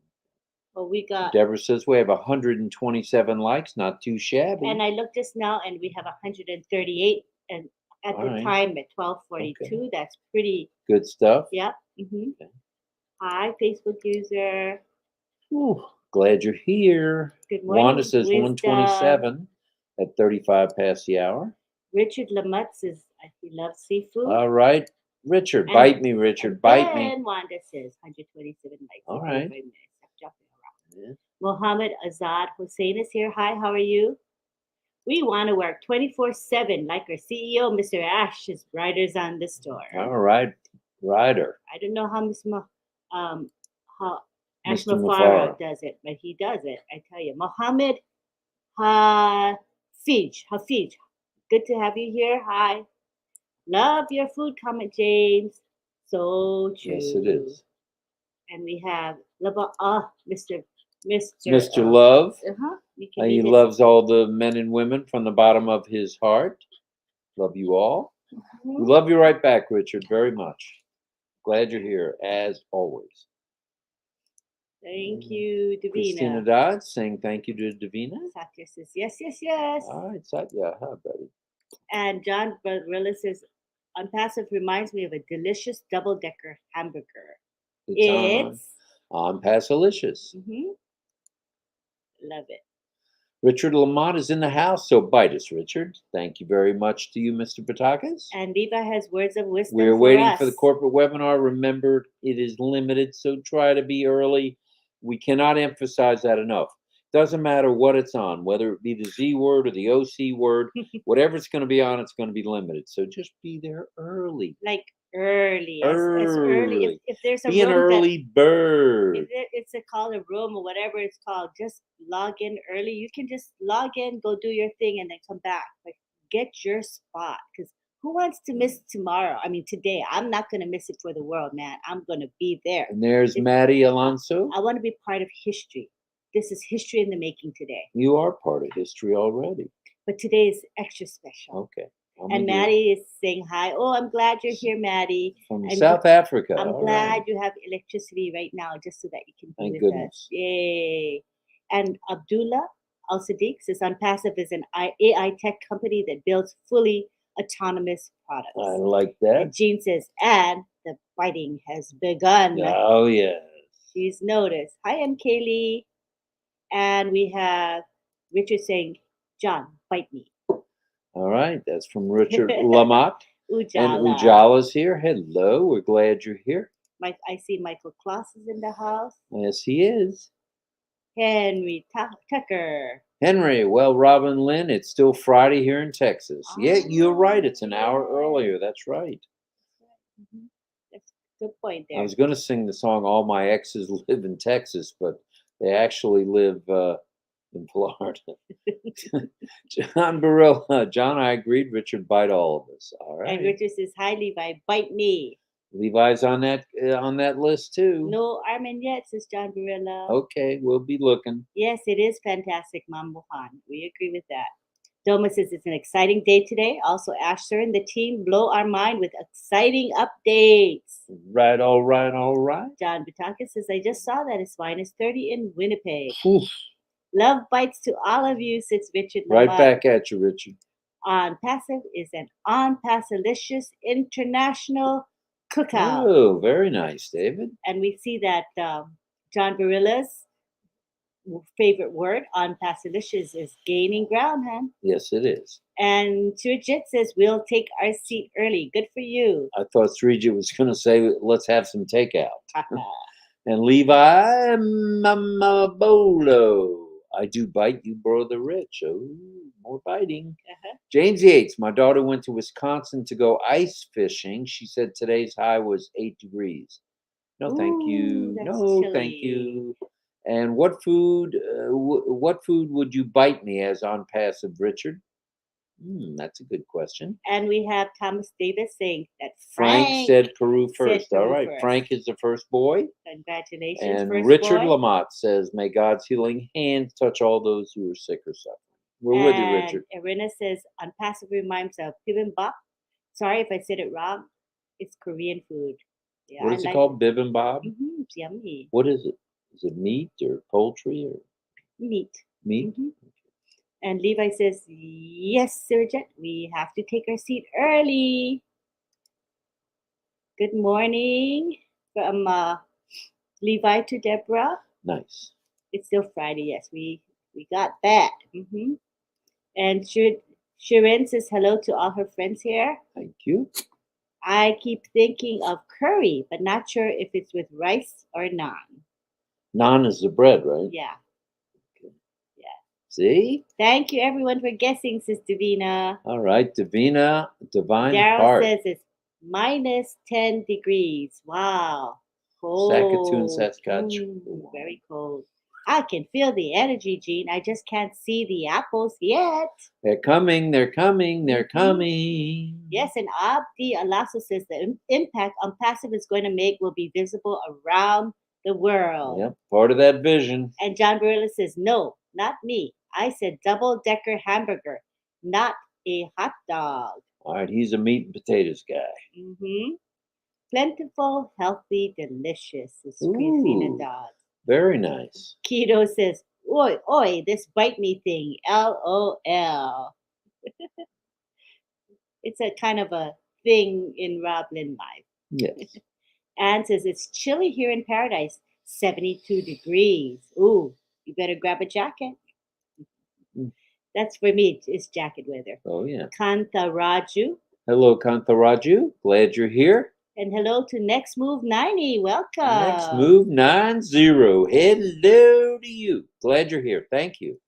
Well, we got. Deborah says we have 127 likes. Not too shabby. And I looked just now, and we have 138. And at the time at 12:42, Okay. that's pretty Good stuff. Yep. Okay. Hi, Facebook user. Ooh, glad you're here. Good morning. Wanda says Wisdom. 127 at 35 past the hour. Richard Lamott says he loves seafood. All right. Richard, bite me, Richard. Bite me. And Wanda says 127 likes. All right. Yeah. Mohammed Azad Hussein is here. Hi, how are you? We want to work 24/7 like our CEO, Mr. Ash's Riders on the store. All right. Rider. I don't know how how Ash Mr. Mufara does it, but he does it. I tell you. Mohammed Hafiz. Good to have you here. Hi. Love your food comment, James. So true. Yes, it is. And we have Mr. Love. Uh-huh. He loves all the men and women from the bottom of his heart. Love you all. We love you right back, Richard, very much. Glad you're here, as always. Thank you, Divina. Christina Dodds saying thank you to Divina. Satya says yes, yes, yes. All right, Satya, buddy. And John Barilla says, ONPASSIVE reminds me of a delicious double-decker hamburger. It's on Passalicious. Love it. Richard Lamont is in the house, so bite us, Richard. Thank you very much to you, Mr. Patakas. And Levi has words of wisdom. We're waiting for the corporate webinar. Remember, it is limited, so try to be early. We cannot emphasize that enough. Doesn't matter what it's on, whether it be the Z word or the OC word, whatever it's going to be on, it's going to be limited. So just be there early. Like early. Early. As early. If there's a be an early bird. If it's called a room or whatever it's called, just log in early. You can just log in, go do your thing, and then come back. But get your spot, because who wants to miss tomorrow? I mean, today. I'm not going to miss it for the world, man. I'm going to be there. And there's Maddie Alonso. I want to be part of history. This is history in the making today. You are part of history already. But today is extra special. Okay. And Maddie is saying hi. Oh, I'm glad you're here, Maddie. From South Africa. I'm glad you have electricity right now just so that you can be with us. Yay. And Abdullah Al-Sadiq says ONPASSIVE is an AI tech company that builds fully autonomous products. I like that. And Jean says, and the fighting has begun. Oh, yes. She's noticed. Hi, I'm Kaylee. And we have Richard saying, John, bite me. All right. That's from Richard Lamott. Ujala. And Ujala's here. Hello. We're glad you're here. I see Michael Kloss is in the house. Yes, he is. Henry Tucker. Henry, well, RobLynn Lynn, it's still Friday here in Texas. Yeah, you're right. It's an hour yeah. earlier. That's right. Mhm. That's a good point I there. was going to sing the song "All My Exes Live in Texas," but they actually live in Florida. John Barilla, John, I agreed. Richard, bite all of us. All And right. Richard says, "Hi, Levi, bite me." Levi's on that list too. No Armin yet, says John Barilla. Okay, we'll be looking. Yes, it is fantastic, Mom Mohan. We agree with that. Doma says it's an exciting day today. Also, Asher and the team blow our mind with exciting updates. Right, all right, all right. John Butaka says, I just saw that it's -30 in Winnipeg. Oof. Love bites to all of you, says Richard. Right Lamont. back at you, Richard. On Passive is an on Passilicious international cookout. Oh, very nice, David. And we see that John Barilla's favorite word on Passilicious is gaining ground, man. Yes, it is. And Srijit says, we'll take our seat early. Good for you. I thought Srijit was going to say, let's have some takeout. And Levi Mamabolo, I do bite you, brother Rich. Oh, more biting. James Yates, my daughter went to Wisconsin to go ice fishing. She said today's high was 8 degrees. No, thank you. That's No, chilly. thank you. And what food would you bite me as on passive, Richard? That's a good question. And we have Thomas Davis saying that Frank said Peru said first. All Peru right. first. Frank is the first boy. Congratulations, And first Richard boy. Lamott says, may God's healing hands touch all those who are sick or suffering. We're with you, Richard. And Irina says, on passive reminds of bibimbap. Sorry if I said it wrong. It's Korean food. Yeah, What is it called? Bibimbap? It's yummy. What is it? Is it meat or poultry or Meat. meat? And Levi says, yes, Sirjet, we have to take our seat early. Good morning from Levi to Deborah. Nice. It's still Friday. Yes, we got that. And Shirin says hello to all her friends here. Thank you. I keep thinking of curry, but not sure if it's with rice or naan. Naan is the bread, right? Yeah. See? Thank you, everyone, for guessing, says Divina. All right. Divina, divine Daryl heart. says it's -10 degrees. Wow. Cold. Saskatoon, Saskatchewan. Very cold. I can feel the energy, Gene. I just can't see the apples yet. They're coming. They're coming. They're coming. Yes, and Abdi Alasso says the impact on passive is going to make will be visible around the world. Yep, part of that vision. And John Barilla says, no, not me. I said double-decker hamburger, not a hot dog. All right, he's a meat and potatoes guy. Plentiful, healthy, delicious, is Christina Dodd. Very nice. Keto says, oi, oi, this bite me thing, LOL. It's a kind of a thing in RobLynn Live. Yes. Anne says, it's chilly here in paradise, 72 degrees. Ooh, you better grab a jacket. That's for me, it's jacket weather. Oh, yeah. Kanta Raju. Hello, Kanta Raju. Glad you're here. And hello to Next Move 90. Welcome. Next Move 90. Hello to you. Glad you're here. Thank you.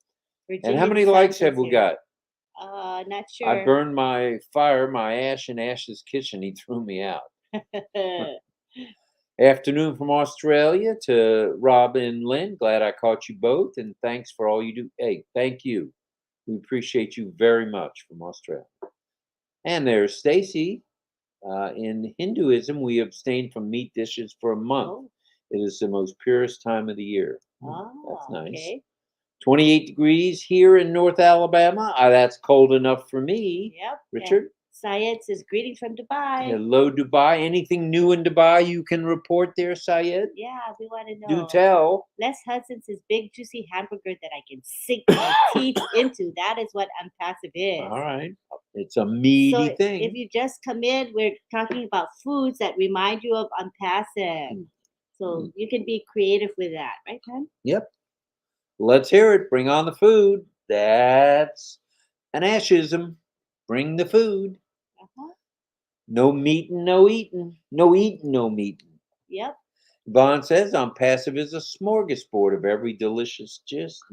Virginia and how many likes have we got? Not sure. I burned my fire, my ash in Ash's kitchen. He threw me out. Afternoon from Australia to Rob and Lynn. Glad I caught you both, and thanks for all you do. Hey, thank you. We appreciate you very much from Australia. And there's Stacy. In Hinduism, we abstain from meat dishes for a month. Oh. It is the most purest time of the year. Oh, that's nice. Okay. 28 degrees here in North Alabama. That's cold enough for me. Yep. Richard? Syed says, greetings from Dubai. Hello, Dubai. Anything new in Dubai you can report there, Syed? Yeah, we want to know. Do tell. Les Hudson says, big juicy hamburger that I can sink my teeth into. That is what unpassive is. All right. It's a meaty thing. If you just come in, we're talking about foods that remind you of unpassive. So you can be creative with that, right, Ken? Yep. Let's hear it. Bring on the food. That's an Ashism. Bring the food. No meeting, no eating. No eating, no meeting. Yep. Vaughn says, ONPASSIVE is a smorgasbord of every delicious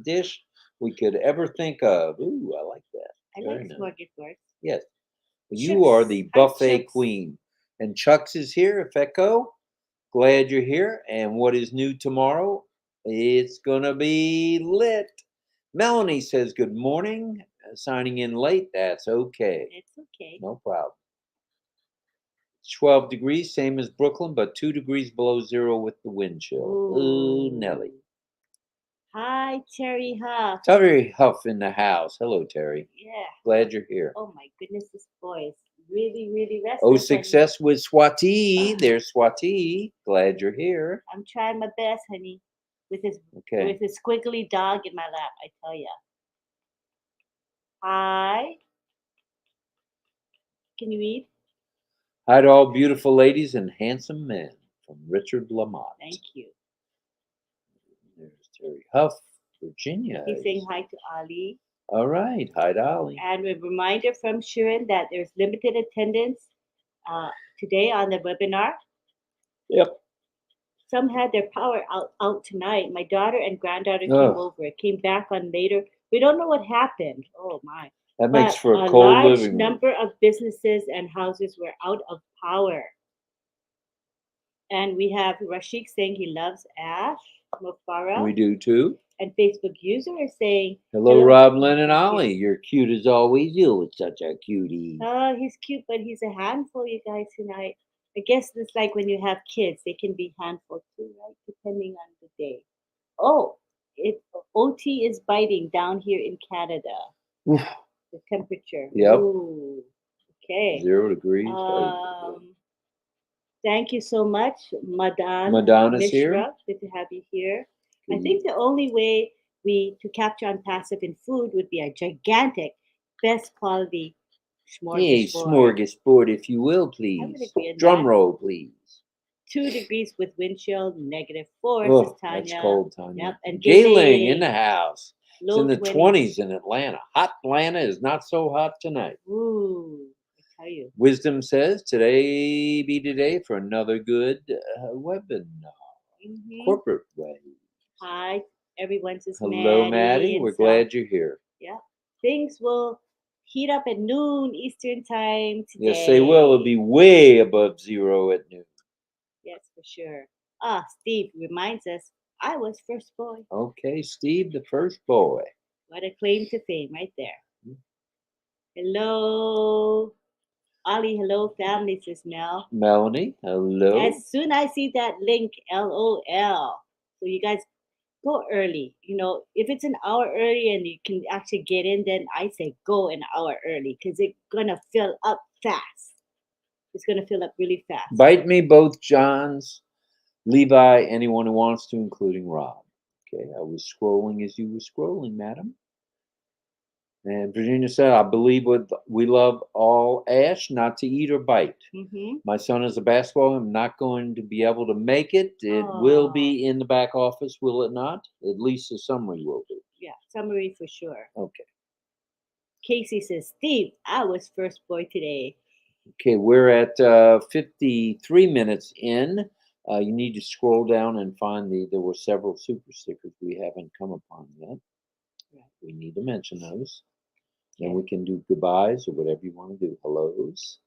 dish we could ever think of. Ooh, I like that. I Very like nice. smorgasbord. Yes. You are the Chucks. Hi, buffet Chucks. queen. And Chucks is here, Fecco. Glad you're here. And what is new tomorrow? It's going to be lit. Melanie says, good morning. Signing in late. That's okay. It's okay. No problem. 12 degrees, same as Brooklyn, but 2 degrees below zero with the wind chill. Ooh, Nelly. Hi, Terry Huff. Terry Huff in the house. Hello, Terry. Yeah. Glad you're here. Oh my goodness, this boy is really, really restless. Oh, success with Swati. There's Swati. Glad you're here. I'm trying my best, honey, with his squiggly dog in my lap. I tell ya. Hi. Can you read? Hi to all beautiful ladies and handsome men from Richard Lamont. Thank you. There's Terry Huff, Virginia. He's saying hi to Ollie. All right. Hi to Ollie. And a reminder from Sharon that there's limited attendance today on the webinar. Yep. Some had their power out tonight. My daughter and granddaughter came over. Came back on later. We don't know what happened. Oh my. That makes for a a cold large living room. number of businesses and houses were out of power. And we have Rashik saying he loves Ash Mufara. We do too. And Facebook user is saying, hello, RobLynn and Ollie. You're cute as always. You're such a cutie. Oh, he's cute, but he's a handful, you guys, tonight. I guess it's like when you have kids, they can be handful too, right? Depending on the day. Oh, OT is biting down here in Canada. The temperature. Yep. Ooh, okay. 0 degrees. Thank you so much, Madonna's Mishra. here. Good to have you here. I think the only way to capture ONPASSIVE in food would be a gigantic, best quality smorgasbord. Hey, smorgasbord, if you will, please. Drum roll, please. 2 degrees with wind chill, -4. Oh, Says Tanya. that's cold, Tanya. Yep. And Jayling in the house. It's in the 20s 20s in Atlanta. Hot Atlanta is not so hot tonight. Ooh, I tell you. Wisdom says today be today for another good webinar. Corporate way. Hi, everyone. Says hello, Maddie. We're glad you're here. Yeah. Things will heat up at noon Eastern time today. Yes, they will. It'll be way above zero at noon. Yes, for sure. Steve reminds us, I was first boy. Okay, Steve, the first boy. What a claim to fame right there. Hello, Ollie. Hello, family, says Mel. Melanie, hello. As soon as I see that link, LOL. So you guys go early. You know, if it's an hour early and you can actually get in, then I say go an hour early because it's gonna fill up fast. It's gonna fill up really fast. Bite me, both Johns, Levi, anyone who wants to, including Rob. Okay, I was scrolling as you were scrolling, madam. And Virginia said, I believe we love all Ash, not to eat or bite. My son is a basketball. I'm not going to be able to make it. It will be in the back office, will it not? At least the summary will be. Yeah, summary for sure. Okay. Casey says, Steve, I was first boy today. Okay, we're at 53 minutes in. You need to scroll down and find there were several super stickers we haven't come upon yet. Right. We need to mention those. Okay. And we can do goodbyes or whatever you want to do. Hellos.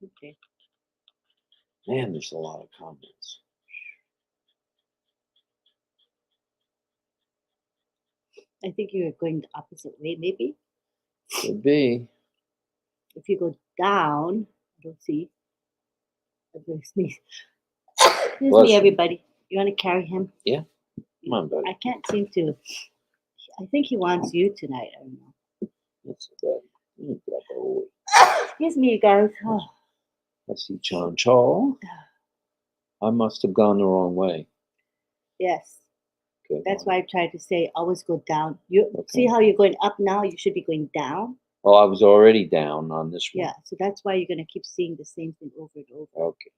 Okay. Man, there's a lot of comments. I think you're going the opposite way, maybe. Could be. If you go down, you'll see. I'm going to sneeze. Excuse me, everybody. You want to carry him? Yeah. Come on, buddy. I can't seem to. I think he wants you tonight. I don't know. That's bad. Excuse me, you guys. Oh. Let's see, John Chaw. I must have gone the wrong way. Yes. Okay, that's why I tried to say always go down. You see how you're going up now? You should be going down. Oh, I was already down on this one. Yeah, so that's why you're going to keep seeing the same thing over and over. Okay.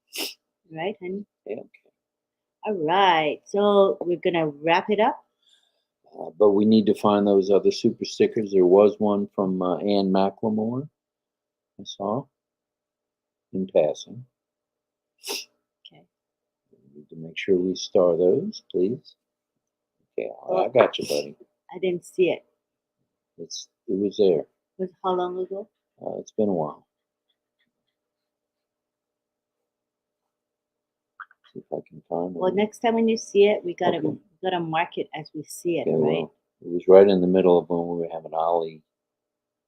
Right, honey? Yeah, okay. All right. So we're going to wrap it up. But we need to find those other super stickers. There was one from Ann McLemore. I saw in passing. Okay. We need to Make sure we star those, please. Okay, I Oh, got you, buddy. I didn't see it. It was there. How long ago? It's been a while. See if I can find it. Well, next time when you see it, we gotta Okay. mark it as we see it, Okay, right? well, it was right in the middle of when we were having Ollie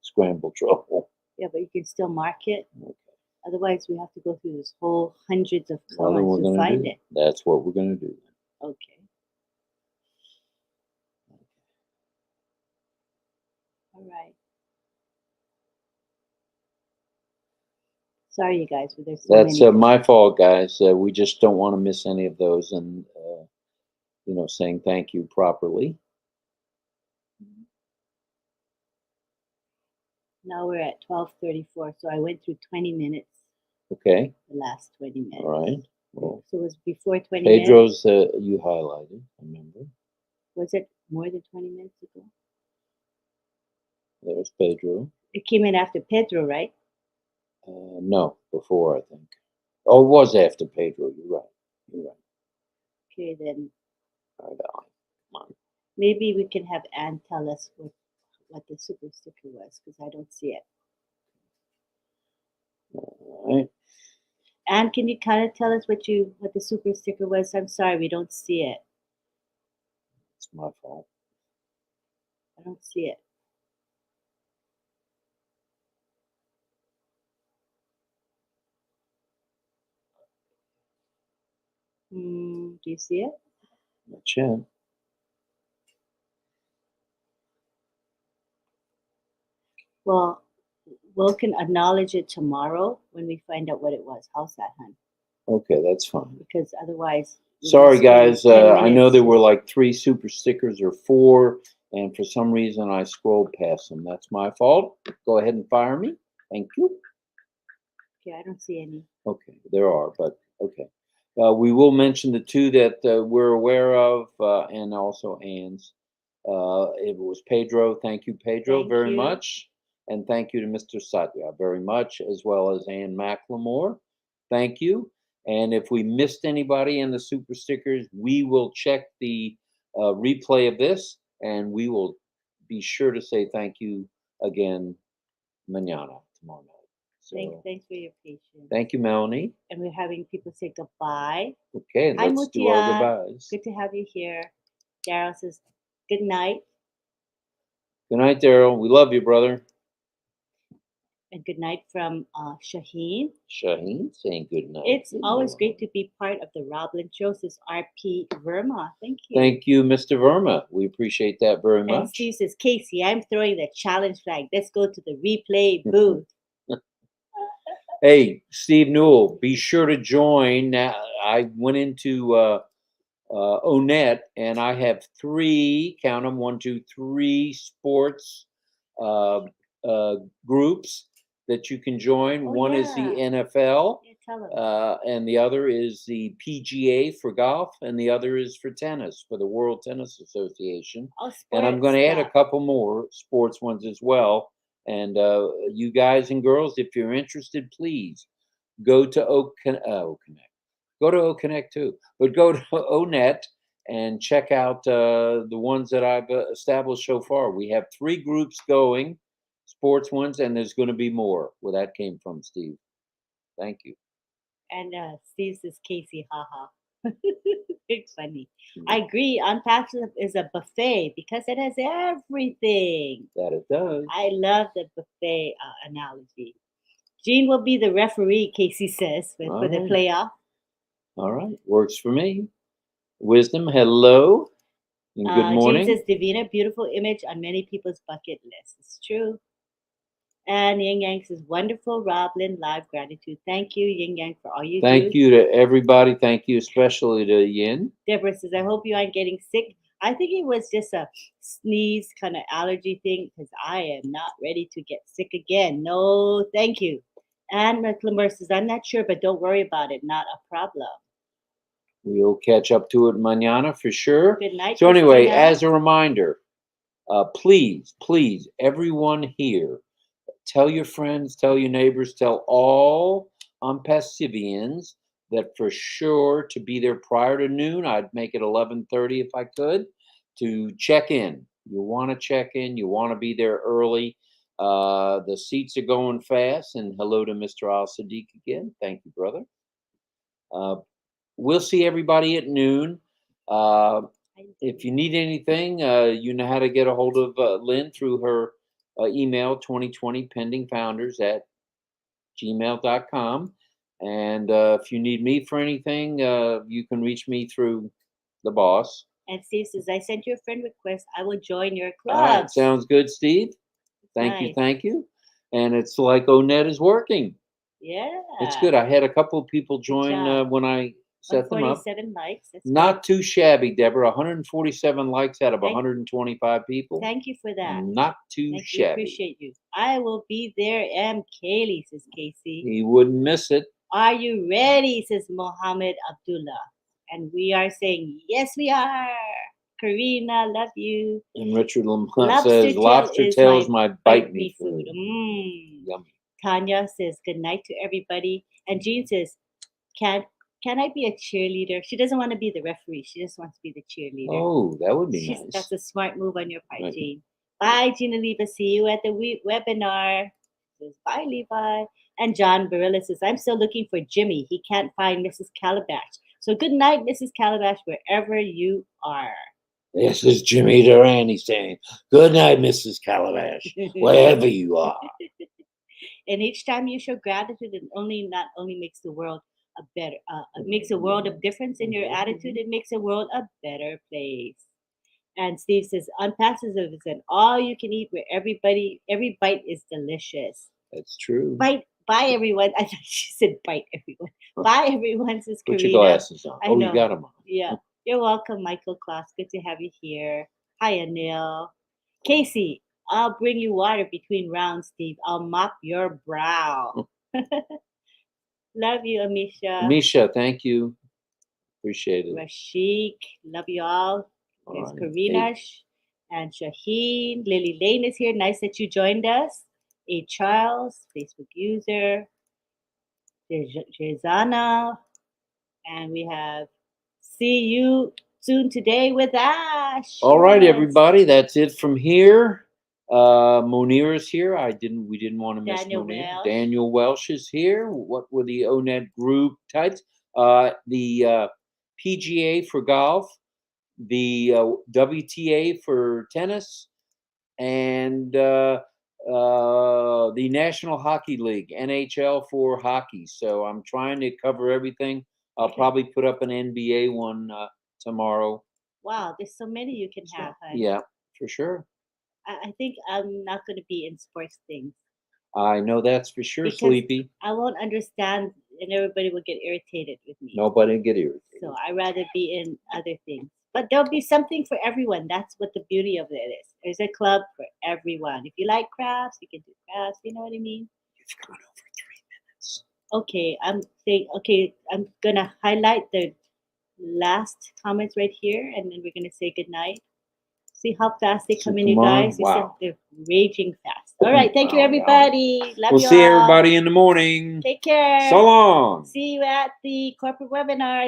scramble trouble. Yeah, but you can still mark it. Okay. Otherwise, we have to go through this whole hundreds of Well, then comments we're to gonna find do. it. That's what we're gonna do. Okay. All right. Sorry, you guys, but there's so That's many. my fault, guys. We just don't want to miss any of those, and saying thank you properly. Now we're at 12:34, so I went through 20 minutes. Okay. The last 20 minutes. All right. Well, so it was before 20 minutes. Pedro's you highlighted. Remember? Was it more than 20 minutes ago? There's Pedro. It came in after Pedro, right? No, before, I think. Oh, it was after Pedro. You're right. You're right. Okay, then All right, Ollie. Come on. maybe we can have Anne tell us what the super sticker was, because I don't see it. All right. Anne, can you kind of tell us what the super sticker was? I'm sorry, we don't see it. It's my fault. I don't see it. Do you see it? Not yet. Well, we'll can acknowledge it tomorrow when we find out what it was. How's that, hon? Okay, that's fine. Because otherwise, Sorry, guys. I know there were just... like 3 super stickers or 4, and for some reason I scrolled past them. That's my fault. Go ahead and fire me. Thank you. Okay, I don't see any. Okay, there are, but okay. We will mention the 2 that we're aware of, and also Anne's. It was Pedro. Thank you, Pedro, very much. And thank you to Mr. Satya very much, as well as Anne McLemore. Thank you. And if we missed anybody in the super stickers, we will check the replay of this, and we will be sure to say thank you again mañana, tomorrow night. So, thanks for your patience. Thank you, Melanie. And we're having people say goodbye. Okay, Hi, let's do our Mutia. goodbyes. Good to have you here. Daryl says good night. Good night, Daryl. We love you, brother. And good night from Shaheen. Shaheen saying good night. It's always great to be part of the RobLynn show, says RP Verma. Thank you. Thank you, Mr. Verma. We appreciate that very much. And Steve says, Casey, I'm throwing the challenge flag. Let's go to the replay booth. Hey, Steve Newell, be sure to join. Now, I went into Onet, and I have 3, count them, 1, 2, 3 sports groups that you can join. One is the NFL, and the other is the PGA for golf, and the other is for tennis, for the World Tennis Association. And I'm going to add a couple more sports ones as well. And you guys and girls, if you're interested, please go to Connect. Go to Connect too, but go to Onet and check out the ones that I've established so far. We have 3 groups going, sports ones, and there's going to be more. Where that came from, Steve. Thank you. And Steve says, Casey, haha. It's funny. I agree. ONPASSIVE is a buffet because it has everything. That it does. I love the buffet analogy. Jean will be the referee, Casey says, for the playoff. All right. Works for me. Wisdom, hello. And good morning. Jean says, Divina, beautiful image on many people's bucket list. It's true. And Yin Yang says, wonderful RobLynn Live gratitude. Thank you, Yin Yang, for all you do. Thank you to everybody. Thank you especially to Yin. Deborah says, I hope you aren't getting sick. I think it was just a sneeze kind of allergy thing because I am not ready to get sick again. No, thank you. And McLemore says, I'm not sure, but don't worry about it. Not a problem. We'll catch up to it mañana for sure. Good night. So anyway, as a reminder, please, everyone here, tell your friends, tell your neighbors, tell all ONPASSIVians that for sure to be there prior to noon. I'd make it 11:30 if I could to check in. You want to check in. You want to be there early. The seats are going fast. And hello to Mr. Al Sadiq again. Thank you, brother. We'll see everybody at noon. If you need anything, you know how to get a hold of Lynn through her email 2020pendingfounders@gmail.com. And if you need me for anything, you can reach me through the boss. And Steve says, I sent you a friend request. I will join your All right, club. sounds good, Steve. Thank you, thank you. And it's like ONET is working. Yeah. It's good. I had a couple of people Good join job. when I set them up. 47 likes. That's Not good. too shabby, Deborah. 147 likes out of Thank- 125 people. Thank you for that. Not too Thank you. shabby. Appreciate you. I will be there. M. Kaylee, says Casey. He wouldn't miss it. Are you ready? Says Mohammed Abdullah. And we are saying, yes, we are. Karina, love you. And Richard Lamont Lobster says, tail lobster is tail's my my bite me food. food. Yummy. Tanya says, good night to everybody. And Jean says, can I be a cheerleader? She doesn't want to be the referee. She just wants to be the cheerleader. Oh, that would be nice. That's a smart move on your part, Right. Jean. Bye, Gina Leva. See you at the webinar. Says, bye, Levi. And John Barilla says, I'm still looking for Jimmy. He can't find Mrs. Calabash. So good night, Mrs. Calabash, wherever you are. This is Jimmy Durante saying, good night, Mrs. Calabash, wherever you are. And each time you show gratitude, it not only makes the world a better, it makes a world of difference in your attitude. It makes the world a better place. And Steve says, ONPASSIVE is an all you can eat where every bite is delicious. That's true. Bye, everyone. I thought she said bite everyone. Bye, everyone, says Put Karina. your glasses on. I Oh, know. you got them on. Yeah. You're welcome, Michael Klaus. Good to have you here. Hi, Anil. Casey, I'll bring you water between rounds, Steve. I'll mop your brow. Love you, Amisha. Misha, thank you. Appreciate it. Rashik, love you all. There's All right. Karina and Shaheen. Lily Lane is here. Nice that you joined us. A Charles, Facebook user. There's Jezana. And we have see you soon today with Ash. All right, Yes. everybody. That's it from here. Monir is here. We didn't want to miss Daniel Monir. Welsh. Daniel Welsh is here. What were the ONET group types? The PGA for golf, the WTA for tennis, and the National Hockey League, NHL for hockey. So I'm trying to cover everything. I'll probably put up an NBA one tomorrow. Wow, there's so many you can have. Huh? Yeah, for sure. I think I'm not going to be in sports things. I know that's for sure, Because Sleepy. I won't understand, and everybody will get irritated with me. Nobody get irritated. So I'd rather be in other things. But there'll be something for everyone. That's what the beauty of it is. There's a club for everyone. If you like crafts, you can do crafts. You know what I mean? You've gone over 3 minutes. Okay, I'm gonna highlight the last comments right here, and then we're gonna say goodnight. See how fast they come in, you guys. Wow. They're raging fast. All right, thank you, Wow, everybody. Love we'll you see all. everybody in the morning. Take care. So long. See you at the corporate webinar.